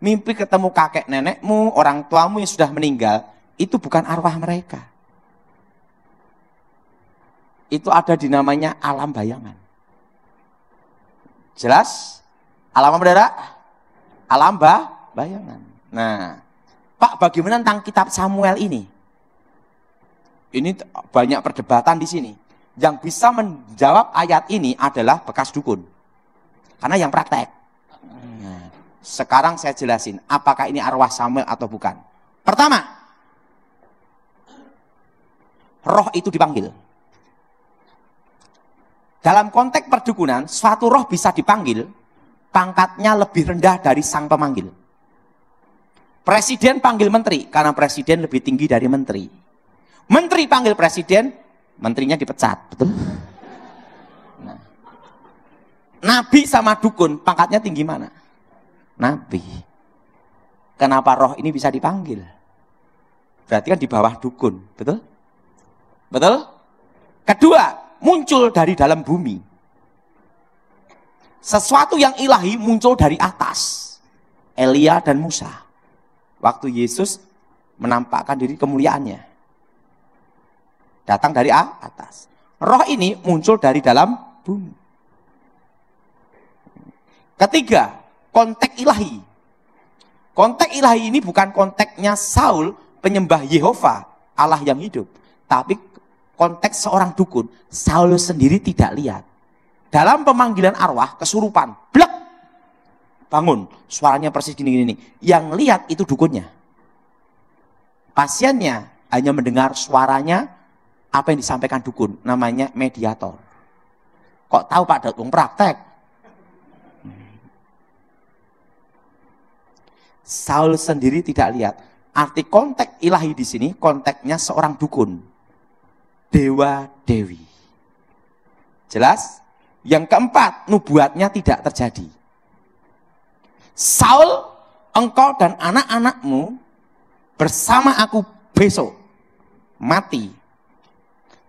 mimpi ketemu kakek nenekmu, orang tuamu yang sudah meninggal, itu bukan arwah mereka. Itu ada di namanya alam bayangan. Jelas? Alam apa, saudara? Alam bayangan. Nah, Pak, bagaimana tentang kitab Samuel ini? Ini banyak perdebatan di sini. Yang bisa menjawab ayat ini adalah bekas dukun. Karena yang praktek. Sekarang saya jelasin, apakah ini arwah Samuel atau bukan. Pertama, roh itu dipanggil. Dalam konteks perdukunan, suatu roh bisa dipanggil, pangkatnya lebih rendah dari sang pemanggil. Presiden panggil menteri, karena presiden lebih tinggi dari menteri. Menteri panggil presiden, menterinya dipecat, betul? Nah. Nabi sama dukun, pangkatnya tinggi mana? Nabi. Kenapa roh ini bisa dipanggil? Berarti kan di bawah dukun, betul? Betul? Kedua, muncul dari dalam bumi. Sesuatu yang ilahi muncul dari atas. Elia dan Musa. Waktu Yesus menampakkan diri kemuliaannya. Datang dari atas. Roh ini muncul dari dalam bumi. Ketiga, konteks ilahi. Konteks ilahi ini bukan konteksnya Saul penyembah Yehova, Allah yang hidup. Tapi konteks seorang dukun. Saul sendiri tidak lihat. Dalam pemanggilan arwah, kesurupan. Blek! Bangun. Suaranya persis gini-gini. Yang lihat itu dukunnya. Pasiennya hanya mendengar suaranya, apa yang disampaikan dukun. Namanya mediator. Kok tahu Pak Datung praktek? Saul sendiri tidak lihat. Arti konteks ilahi di sini, konteksnya seorang dukun. Dewa Dewi. Jelas? Yang keempat, nubuatnya tidak terjadi. Saul, engkau dan anak-anakmu bersama aku besok mati.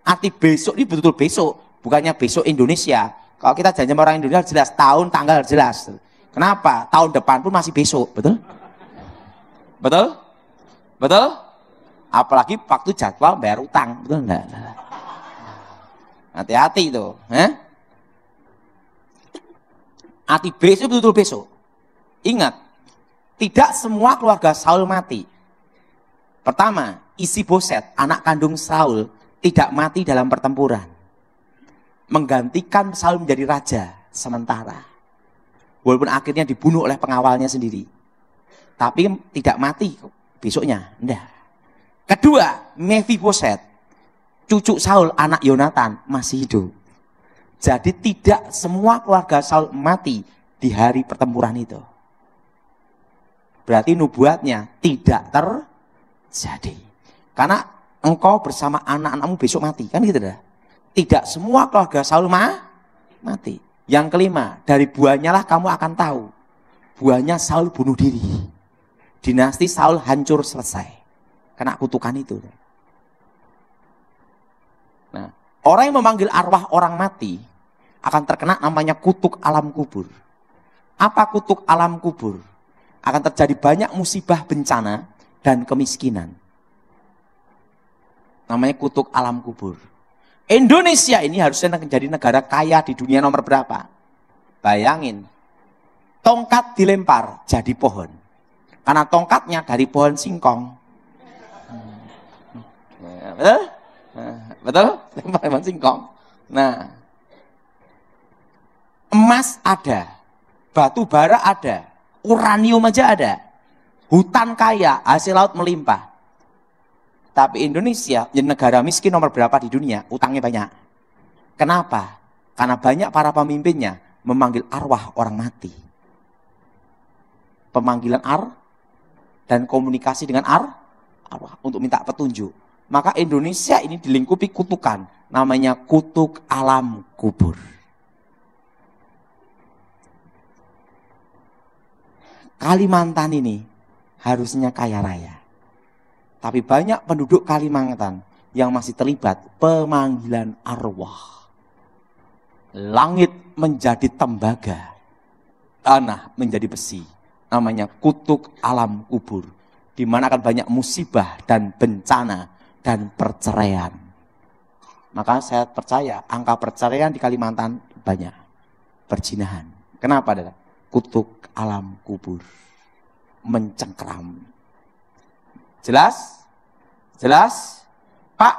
Arti besok ini betul-betul besok, bukannya besok Indonesia. Kalau kita janji sama orang Indonesia jelas, tahun, tanggal jelas. Kenapa? Tahun depan pun masih besok, betul? Betul? Betul? Apalagi waktu jadwal bayar utang, betul enggak? Hati-hati itu. Arti besok betul-betul besok. Ingat, tidak semua keluarga Saul mati. Pertama, Isi-Boset, anak kandung Saul, tidak mati dalam pertempuran. Menggantikan Saul menjadi raja sementara. Walaupun akhirnya dibunuh oleh pengawalnya sendiri. Tapi tidak mati besoknya. Enggak. Kedua, Mephiboset, cucu Saul, anak Yonatan, masih hidup. Jadi tidak semua keluarga Saul mati di hari pertempuran itu. Berarti nubuatnya tidak terjadi. Karena engkau bersama anak-anakmu besok mati. Kan gitu dah. Tidak semua keluarga Saul mati. Yang kelima, dari buahnya lah kamu akan tahu. Buahnya Saul bunuh diri. Dinasti Saul hancur selesai. Kena kutukan itu. Nah, orang yang memanggil arwah orang mati akan terkena namanya kutuk alam kubur. Apa kutuk alam kubur? Akan terjadi banyak musibah, bencana, dan kemiskinan. Namanya kutuk alam kubur. Indonesia ini harusnya menjadi negara kaya di dunia nomor berapa? Bayangin, tongkat dilempar jadi pohon. Karena tongkatnya dari pohon singkong. Betul? Betul? Lempar pohon singkong. Nah, emas ada, batu bara ada, uranium aja ada, hutan kaya, hasil laut melimpah. Tapi Indonesia, jadi negara miskin nomor berapa di dunia, utangnya banyak. Kenapa? Karena banyak para pemimpinnya memanggil arwah orang mati. Pemanggilan dan komunikasi dengan arwah untuk minta petunjuk. Maka Indonesia ini dilingkupi kutukan, namanya kutuk alam kubur. Kalimantan ini harusnya kaya raya. Tapi banyak penduduk Kalimantan yang masih terlibat pemanggilan arwah. Langit menjadi tembaga, tanah menjadi besi. Namanya kutuk alam kubur. Di mana akan banyak musibah dan bencana dan perceraian. Maka saya percaya angka perceraian di Kalimantan banyak. Perzinahan. Kenapa? Adalah kutuk alam kubur. Mencengkram. Jelas? Jelas? Pak,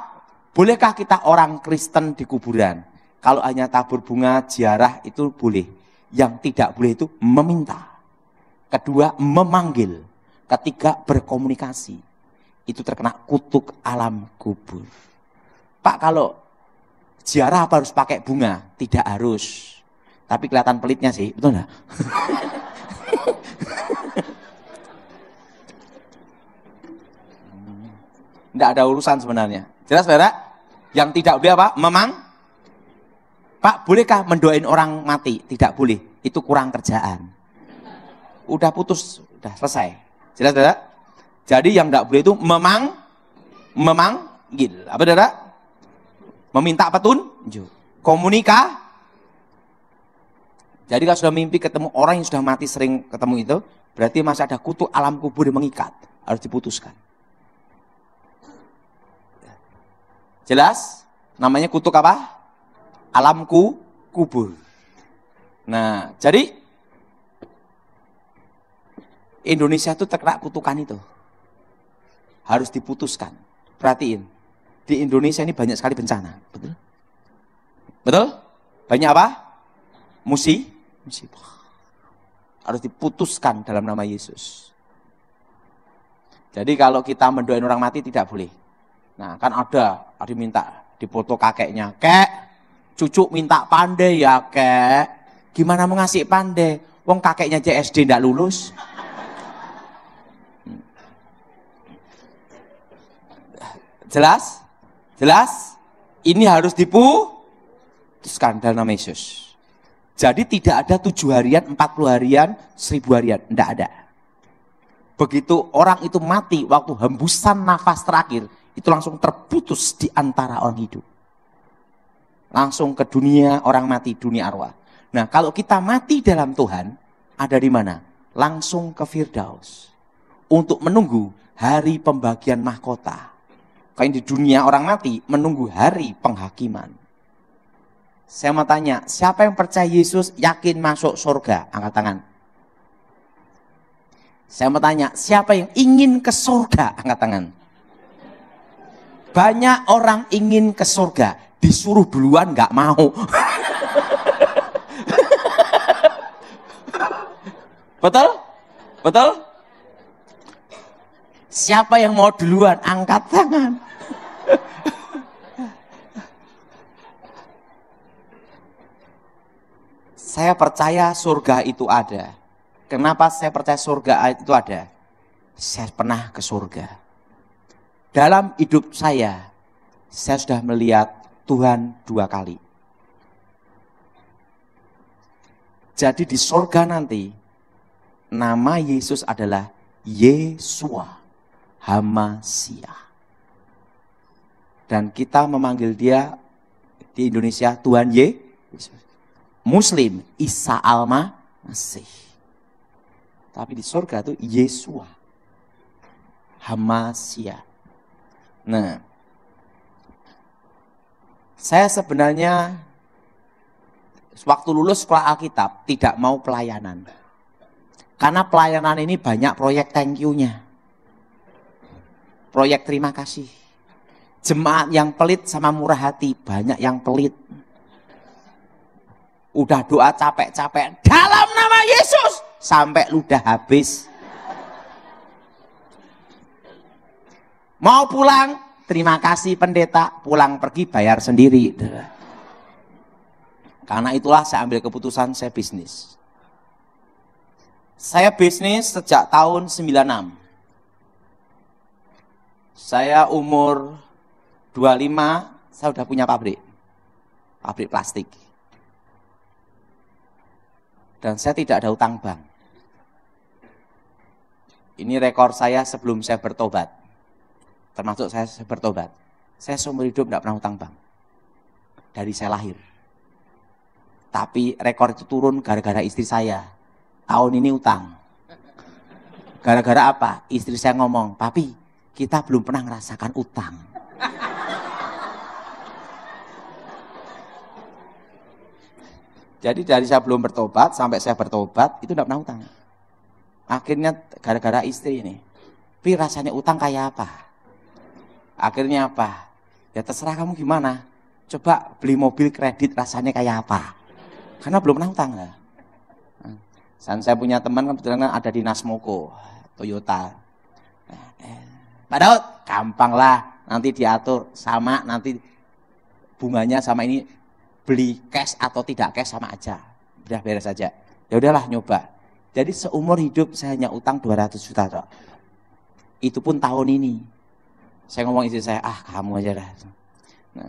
bolehkah kita orang Kristen di kuburan? Kalau hanya tabur bunga, ziarah itu boleh. Yang tidak boleh itu meminta. Kedua, memanggil. Ketiga, berkomunikasi. Itu terkena kutuk alam kubur. Pak, kalau ziarah apa harus pakai bunga? Tidak harus. Tapi kelihatan pelitnya sih, betul nggak? Tidak ada urusan sebenarnya. Jelas, saudara? Yang tidak boleh apa? Pak, bolehkah mendoain orang mati? Tidak boleh. Itu kurang kerjaan. Udah putus, udah selesai. Jelas, saudara? Jadi yang tidak boleh itu memanggil. Apa, saudara? Meminta petunjuk. Jadi kalau sudah mimpi ketemu orang yang sudah mati sering ketemu itu, berarti masih ada kutuk alam kubur yang mengikat. Harus diputuskan. Jelas? Namanya kutuk apa? alamku kubur. Nah, jadi Indonesia itu terkena kutukan itu. Harus diputuskan. Perhatiin, di Indonesia ini banyak sekali bencana. Betul? Betul? Banyak apa? Musibah. Harus diputuskan dalam nama Yesus. Jadi kalau kita mendoain orang mati tidak boleh. Nah, kan ada minta dipoto kakeknya. Kek, cucu minta pandai ya kek. Gimana mau ngasih pandai? Wong kakeknya CSD ndak lulus. Jelas? Jelas? Ini harus diputuskan dalam nama Yesus. Jadi tidak ada 7 harian, 40 harian, 1000 harian. Tidak ada. Begitu orang itu mati, waktu hembusan nafas terakhir, itu langsung terputus di antara orang hidup. Langsung ke dunia orang mati, dunia arwah. Nah, kalau kita mati dalam Tuhan, ada di mana? Langsung ke Firdaus. Untuk menunggu hari pembagian mahkota. Kalau di dunia orang mati, menunggu hari penghakiman. Saya mau tanya, siapa yang percaya Yesus yakin masuk surga? Angkat tangan. Saya mau tanya, siapa yang ingin ke surga? Angkat tangan. Banyak orang ingin ke surga, disuruh duluan nggak mau. Betul? Betul? Siapa yang mau duluan? Angkat tangan. Saya percaya surga itu ada. Kenapa saya percaya surga itu ada? Saya pernah ke surga. Dalam hidup saya sudah melihat Tuhan 2 kali. Jadi di surga nanti, nama Yesus adalah Yesua Hamasyah. Dan kita memanggil dia di Indonesia Tuhan Yesus. Muslim, Isa Al-Masih. Tapi di surga itu Yesua Hamasyah. Nah, saya sebenarnya waktu lulus sekolah Alkitab tidak mau pelayanan. Karena pelayanan ini banyak proyek thank you-nya. Proyek terima kasih. Jemaat yang pelit sama murah hati, banyak yang pelit. Udah doa capek-capek, dalam nama Yesus, sampai ludah habis. Mau pulang, terima kasih pendeta, pulang pergi bayar sendiri. Karena itulah saya ambil keputusan saya bisnis. Saya bisnis sejak tahun 96. Saya umur 25, saya udah punya pabrik plastik. Dan saya tidak ada utang bank. Ini rekor saya sebelum saya bertobat. Termasuk saya bertobat. Saya seumur hidup tidak pernah utang bank. Dari saya lahir. Tapi rekor itu turun gara-gara istri saya. Tahun ini utang. Gara-gara apa? Istri saya ngomong, papi, kita belum pernah ngerasakan utang. Jadi dari saya belum bertobat sampai saya bertobat itu tidak pernah utang. Akhirnya gara-gara istri ini. Pi rasanya utang kayak apa? Akhirnya apa? Ya terserah kamu gimana. Coba beli mobil kredit rasanya kayak apa? Karena belum pernah utang lah. Dan saya punya teman kebetulan ada di Nasmoko, Toyota. Pak Daud, gampang lah. Nanti diatur sama nanti bunganya sama ini. Beli cash atau tidak cash sama aja. Udah beres saja. Ya udahlah nyoba. Jadi seumur hidup saya hanya utang 200 juta. Toh. Itu pun tahun ini. Saya ngomong istri saya, kamu aja dah. Nah,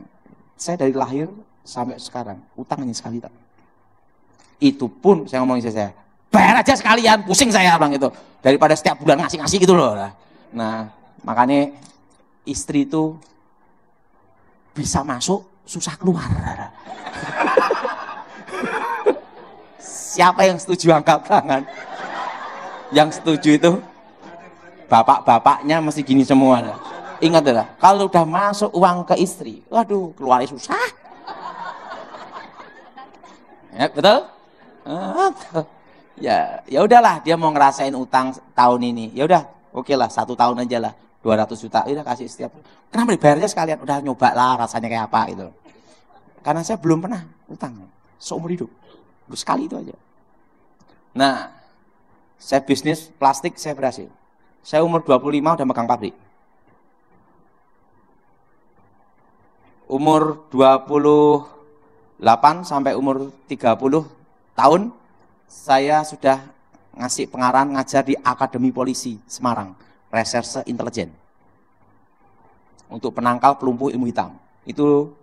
saya dari lahir sampai sekarang utang hanya sekali. Toh. Itu pun saya ngomong istri saya, bayar aja sekalian, pusing saya bang itu. Daripada setiap bulan ngasih-ngasih gitu loh. Nah, makanya istri itu bisa masuk, susah keluar. Siapa yang setuju angkat tangan? Yang setuju itu bapak-bapaknya mesti gini semua. Ingat ya, kalau udah masuk uang ke istri, waduh keluarnya susah. Ya, betul? Ya udahlah, dia mau ngerasain utang tahun ini. Ya udah, oke lah, 1 tahun aja lah. 200 juta, udah kasih setiap. Kenapa dibayarnya sekalian? Udah nyoba lah rasanya kayak apa gitu. Karena saya belum pernah utang seumur hidup. Sekali itu aja. Nah, saya bisnis plastik, saya berhasil. Saya umur 25 udah megang pabrik. Umur 28 sampai umur 30 tahun, saya sudah ngasih pengarahan ngajar di Akademi Polisi Semarang, Reserse Intelijen. Untuk penangkal pelumpuh ilmu hitam. Itu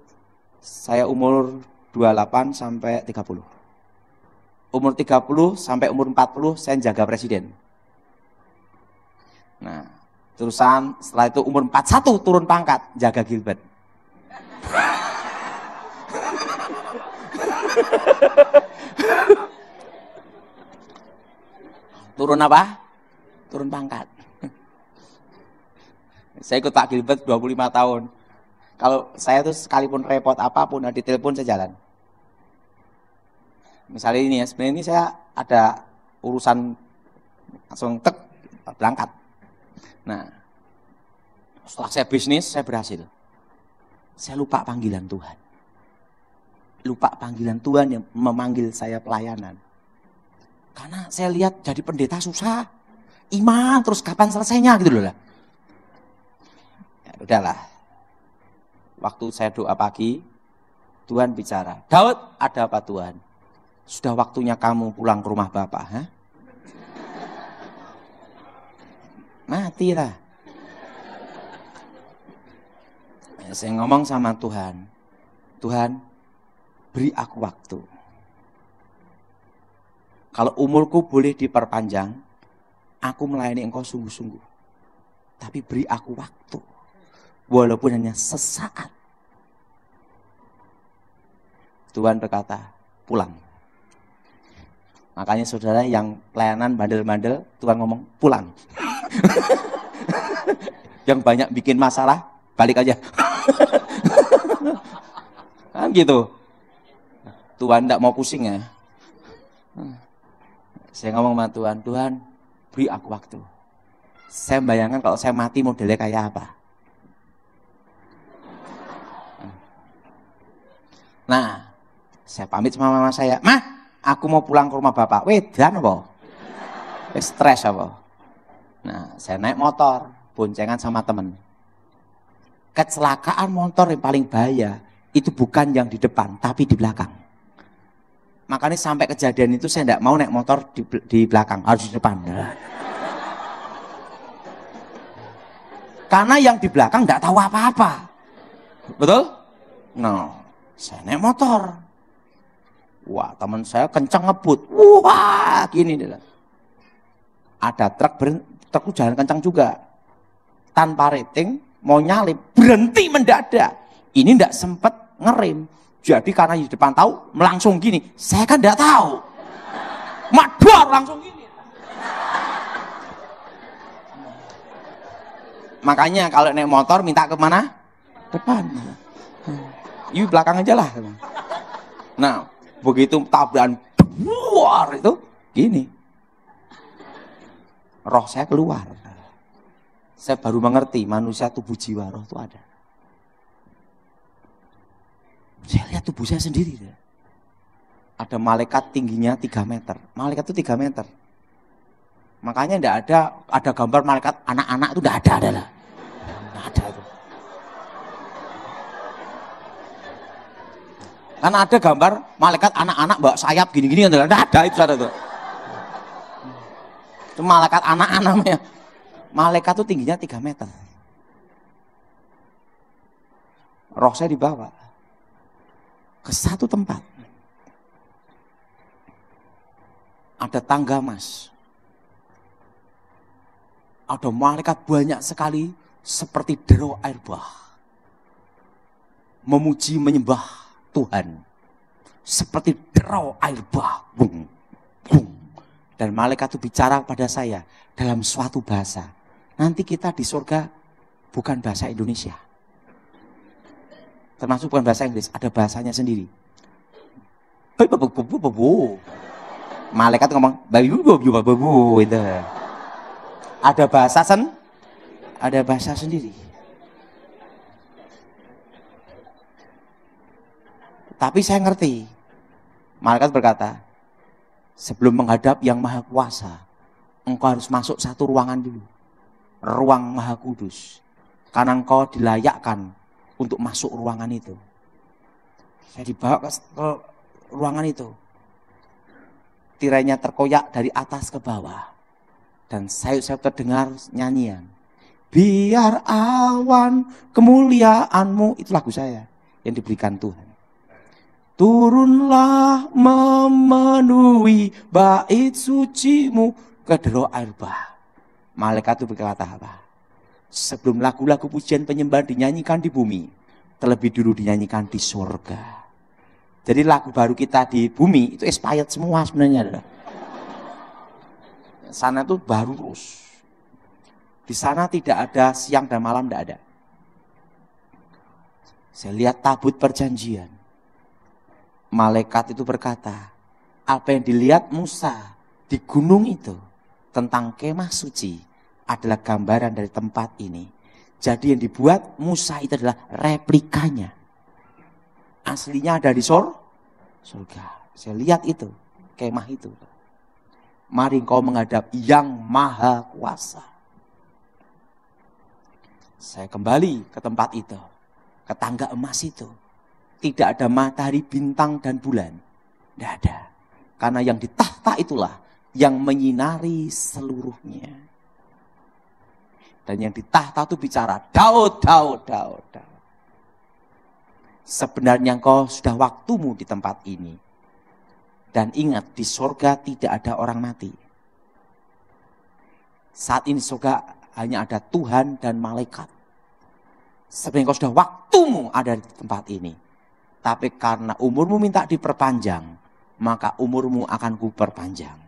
saya umur 28 sampai 30. Umur 30 sampai umur 40 saya jaga presiden. Nah, terusan setelah itu umur 41 turun pangkat, jaga Gilbert. Turun apa? Turun pangkat. Saya ikut Pak Gilbert 25 tahun. Kalau saya tuh sekalipun repot apapun, di telepon saya jalan. Misalnya ini ya, sebenarnya ini saya ada urusan langsung tek, berangkat. Nah, setelah saya bisnis, saya berhasil. Saya lupa panggilan Tuhan. Lupa panggilan Tuhan yang memanggil saya pelayanan. Karena saya lihat jadi pendeta susah. Iman terus kapan selesainya gitu loh lah. Ya udahlah. Waktu saya doa pagi, Tuhan bicara, Daud, ada apa Tuhan? Sudah waktunya kamu pulang ke rumah Bapak. Ha? Matilah. Ya, saya ngomong sama Tuhan, Tuhan, beri aku waktu. Kalau umurku boleh diperpanjang, aku melayani engkau sungguh-sungguh. Tapi beri aku waktu. Walaupun hanya sesaat. Tuhan berkata, pulang. Makanya saudara yang pelayanan bandel-bandel, Tuhan ngomong, pulang. Yang banyak bikin masalah, balik aja. Kan gitu. Tuhan tidak mau pusing ya. Saya ngomong sama Tuhan, Tuhan beri aku waktu. Saya bayangkan kalau saya mati modelnya kayak apa. Nah, saya pamit sama mama saya, Mah, aku mau pulang ke rumah Bapak. Wedan apa? Stres apa? Nah, saya naik motor, boncengan sama temen. Kecelakaan motor yang paling bahaya, itu bukan yang di depan, tapi di belakang. Makanya sampai kejadian itu saya tidak mau naik motor di belakang, harus di depan. Karena yang di belakang tidak tahu apa-apa. Betul? No, saya naik motor. Wah, teman saya kencang ngebut. Wah, gini deh. Ada truk jalan kencang juga. Tanpa rating, mau nyalip, berhenti mendadak. Ini tidak sempat ngerem. Jadi karena di depan tahu, langsung gini. Saya kan tidak tahu. Mador langsung gini. Makanya kalau naik motor minta ke mana? Depan. Yuk belakang aja lah. Nah, begitu tabrakan buar itu gini. Roh saya keluar. Saya baru mengerti manusia tubuh jiwa roh itu ada. Saya lihat tubuh saya sendiri. Ada malaikat tingginya 3 meter. Malaikat itu 3 meter. Makanya tidak ada gambar malaikat anak-anak itu tidak ada lah. Tidak ada itu. Karena ada gambar malaikat anak-anak bawa sayap gini-gini. Tidak ada itu. Itu malaikat anak-anak namanya. Malaikat itu tingginya 3 meter. Roh saya dibawa ke satu tempat. Ada tangga emas. Ada malaikat banyak sekali seperti deru air bah. Memuji menyembah Tuhan. Seperti deru air bah. Bung, bung. Dan malaikat itu bicara pada saya dalam suatu bahasa. Nanti kita di surga bukan bahasa Indonesia. Termasuk bukan bahasa Inggris, ada bahasanya sendiri. Malaikat ngomong, itu. Ada bahasa sendiri. Tapi saya ngerti. Malaikat berkata, sebelum menghadap yang Maha Kuasa, engkau harus masuk satu ruangan dulu. Ruang Maha Kudus. Karena engkau dilayakkan untuk masuk ruangan itu. Saya dibawa ke ruangan itu. Tirainya terkoyak dari atas ke bawah. Dan sayup-sayup terdengar nyanyian. Biar awan kemuliaanmu. Itu lagu saya yang diberikan Tuhan. Turunlah memenuhi bait sucimu ke dero air bah. Malaikat itu berkata apa? Sebelum lagu-lagu pujian penyembahan dinyanyikan di bumi, terlebih dulu dinyanyikan di surga. Jadi lagu baru kita di bumi itu expired semua sebenarnya. Sana itu baru terus. Di sana tidak ada siang dan malam, tidak ada. Saya lihat tabut perjanjian. Malaikat itu berkata, apa yang dilihat Musa di gunung itu tentang kemah suci adalah gambaran dari tempat ini. Jadi yang dibuat Musa itu adalah replikanya. Aslinya ada di surga. Saya lihat itu, kemah itu. Mari kau menghadap yang Maha Kuasa. Saya kembali ke tempat itu, ke tangga emas itu. Tidak ada matahari, bintang, dan bulan. Tidak ada. Karena yang di tahta itulah yang menyinari seluruhnya. Dan yang di tahta itu bicara, Daud, Daud, Daud, Daud. Sebenarnya engkau sudah waktumu di tempat ini. Dan ingat, di surga tidak ada orang mati. Saat ini surga hanya ada Tuhan dan malaikat. Sebenarnya engkau sudah waktumu ada di tempat ini. Tapi karena umurmu minta diperpanjang, maka umurmu akan kuperpanjang.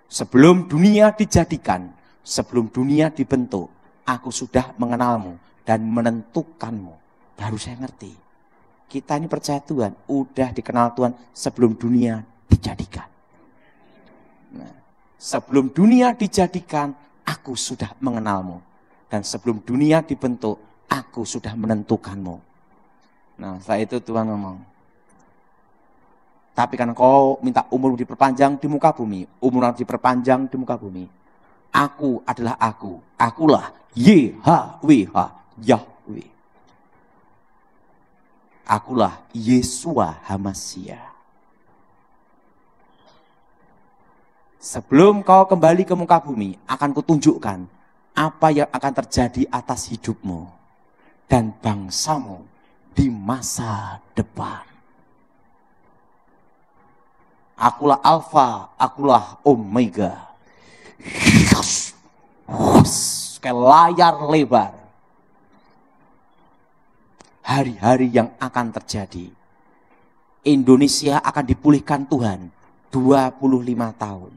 Sebelum dunia dijadikan, sebelum dunia dibentuk, aku sudah mengenalmu dan menentukanmu. Baru saya ngerti. Kita ini percaya Tuhan, udah dikenal Tuhan sebelum dunia dijadikan. Nah, sebelum dunia dijadikan, aku sudah mengenalmu. Dan sebelum dunia dibentuk, aku sudah menentukanmu. Nah, setelah itu Tuhan ngomong, tapi kan kau minta umur diperpanjang di muka bumi, umur diperpanjang di muka bumi. Aku adalah aku, akulah YHWH, Yahweh. Akulah Yesua Hamashiach. Sebelum kau kembali ke muka bumi, akan kutunjukkan apa yang akan terjadi atas hidupmu dan bangsamu di masa depan. Akulah Alfa, akulah Omega. Kayak layar lebar. Hari-hari yang akan terjadi. Indonesia akan dipulihkan Tuhan 25 tahun.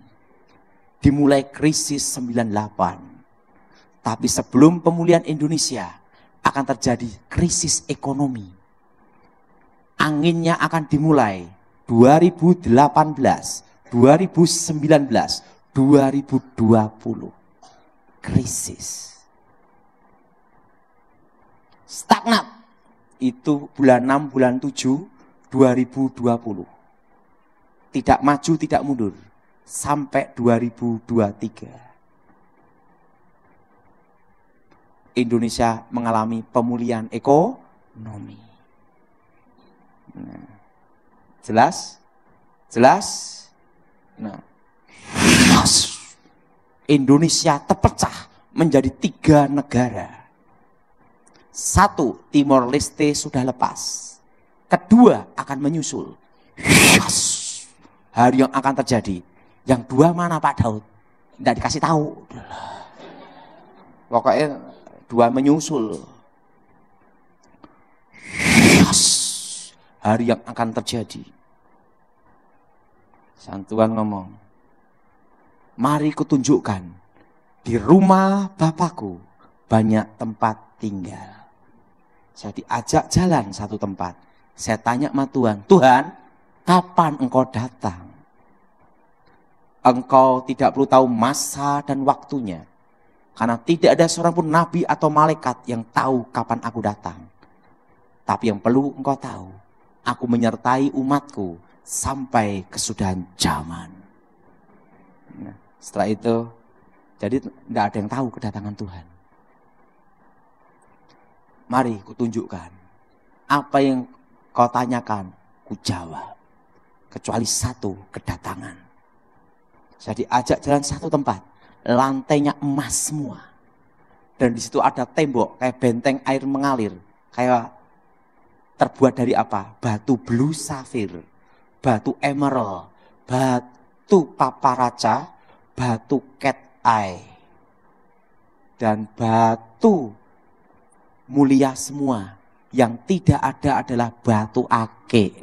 Dimulai krisis 98. Tapi sebelum pemulihan Indonesia, akan terjadi krisis ekonomi. Anginnya akan dimulai 2018, 2019, 2020. Krisis. Stagnat. Itu bulan 6, bulan 7, 2020. Tidak maju, tidak mundur. Sampai 2023. Indonesia mengalami pemulihan ekonomi. Nah, jelas? Jelas? Nah, Indonesia terpecah menjadi 3 negara. 1, Timor Leste sudah lepas. Kedua akan menyusul. Hari yang akan terjadi. Yang 2 mana Pak Daud? Tidak dikasih tahu. Pokoknya 2 menyusul. Hari yang akan terjadi. Sang Tuhan ngomong, mari kutunjukkan, di rumah Bapakku banyak tempat tinggal. Saya diajak jalan satu tempat. Saya tanya sama Tuhan, Tuhan, kapan engkau datang. Engkau tidak perlu tahu masa dan waktunya. Karena tidak ada seorang pun nabi atau malaikat yang tahu kapan aku datang. Tapi yang perlu engkau tahu, aku menyertai umatku sampai kesudahan zaman. Nah, setelah itu, jadi tidak ada yang tahu kedatangan Tuhan. Mari kutunjukkan. Apa yang kau tanyakan, ku jawab. Kecuali satu, kedatangan. Jadi ajak jalan satu tempat. Lantainya emas semua. Dan di situ ada tembok kayak benteng air mengalir. Kayak terbuat dari apa? Batu blue safir, batu emerald, batu paparaca, batu cat eye. Dan batu mulia semua. Yang tidak ada adalah batu ake.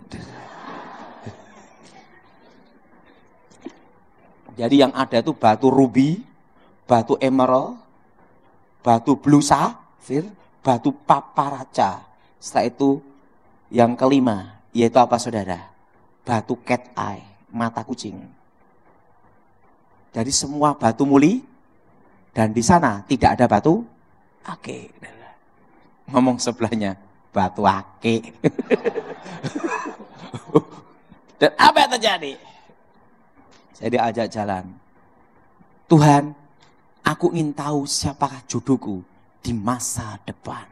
Jadi yang ada itu batu ruby, batu emerald, batu blue safir, batu paparaca. Setelah itu yang kelima, yaitu apa saudara? Batu cat eye, mata kucing. Jadi semua batu muli, dan di sana tidak ada batu ake. Ngomong sebelahnya, batu ake. Dan apa yang terjadi? Saya diajak jalan. Tuhan, aku ingin tahu siapakah jodohku di masa depan.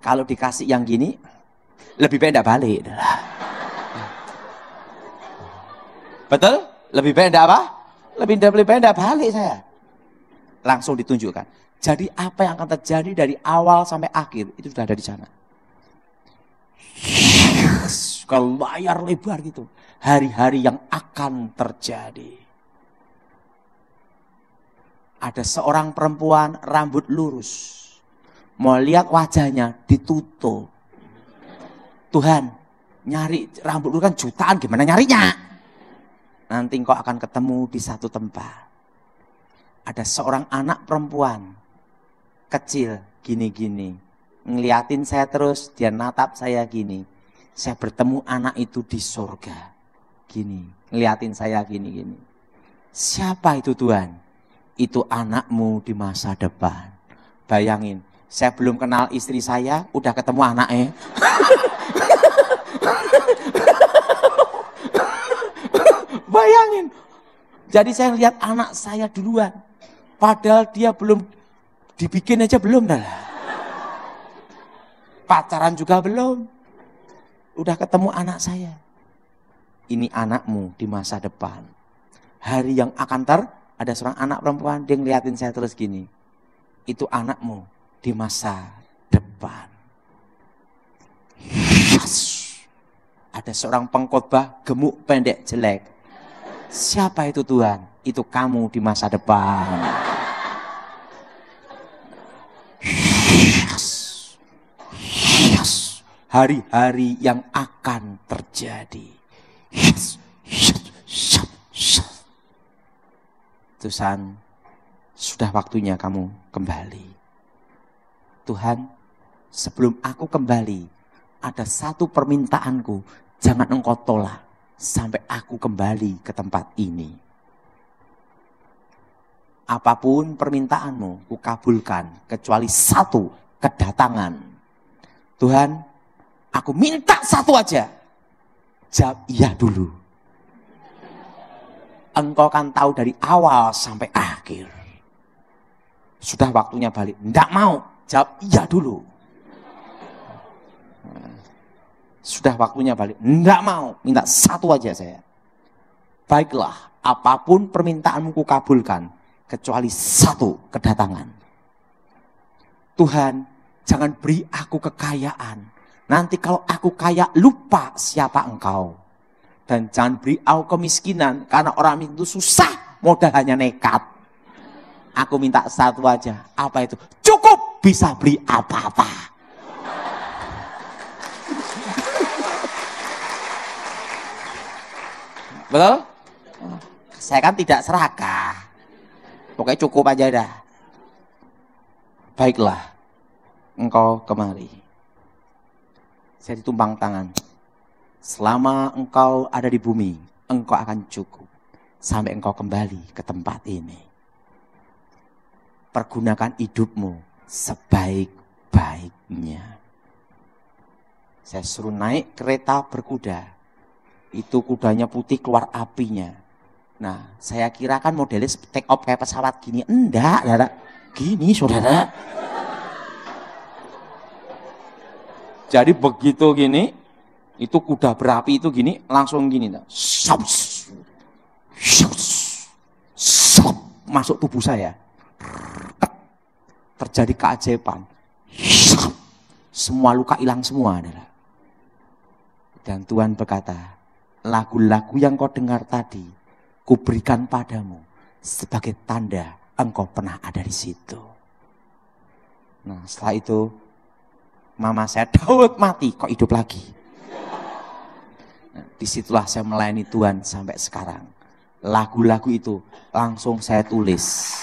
Kalau dikasih yang gini, lebih baik tidak balik. Betul? Lebih baik tidak apa? Lebih baik tidak balik saya. Langsung ditunjukkan. Jadi apa yang akan terjadi dari awal sampai akhir, itu sudah ada di sana. Ke layar lebar gitu. Hari-hari yang akan terjadi. Ada seorang perempuan rambut lurus. Mau lihat wajahnya ditutup. Tuhan, nyari rambut lurus kan jutaan, gimana nyarinya? Nanti engkau akan ketemu di satu tempat. Ada seorang anak perempuan kecil gini-gini. Ngeliatin saya terus, dia natap saya gini. Saya bertemu anak itu di surga. Gini, ngeliatin saya gini-gini. Siapa itu Tuhan? Itu anakmu di masa depan. Bayangin, saya belum kenal istri saya, udah ketemu anaknya. Bayangin. Jadi saya lihat anak saya duluan. Padahal dia belum dibikin aja belum dah. Pacaran juga belum. Udah ketemu anak saya. Ini anakmu di masa depan. Hari yang akan ada seorang anak perempuan, dia ngeliatin saya terus gini. Itu anakmu di masa depan. Yes. Ada seorang pengkhotbah gemuk, pendek, jelek. Siapa itu Tuhan? Itu kamu di masa depan. Yes. Yes. Hari-hari yang akan terjadi. Yes. Tuhan, sudah waktunya kamu kembali. Tuhan, sebelum aku kembali, ada satu permintaanku, jangan engkau tolak sampai aku kembali ke tempat ini. Apapun permintaanmu, ku kabulkan, kecuali satu, kedatangan. Tuhan, aku minta satu aja. Jawab iya dulu. Engkau kan tahu dari awal sampai akhir. Sudah waktunya balik. Enggak mau. Jawab iya dulu. Sudah waktunya balik. Enggak mau. Minta satu aja saya. Baiklah. Apapun permintaanmu ku kabulkan. Kecuali satu, kedatangan. Tuhan, jangan beri aku kekayaan. Nanti kalau aku kaya, lupa siapa engkau. Dan jangan beri aku kemiskinan, karena orang itu susah, modal hanya nekat. Aku minta satu aja, apa itu? Cukup bisa beli apa-apa. Betul? Saya kan tidak serakah. Pokoknya cukup aja dah. selama engkau ada di bumi, engkau akan cukup sampai engkau kembali ke tempat ini. Pergunakan hidupmu sebaik-baiknya. Saya suruh naik kereta berkuda. Itu kudanya putih keluar apinya. Nah, saya kira kan modelnya take off kayak pesawat gini. Enggak, saudara. Gini, saudara. Jadi begitu gini, itu kuda berapi itu gini, langsung gini. Masuk tubuh saya. Terjadi keajaiban. Semua luka hilang semua, saudara. Dan Tuhan berkata, lagu-lagu yang kau dengar tadi, kuberikan padamu sebagai tanda engkau pernah ada di situ. Nah, setelah itu, mama saya, Daud mati, kok hidup lagi. Nah, disitulah saya melayani Tuhan sampai sekarang. Lagu-lagu itu langsung saya tulis.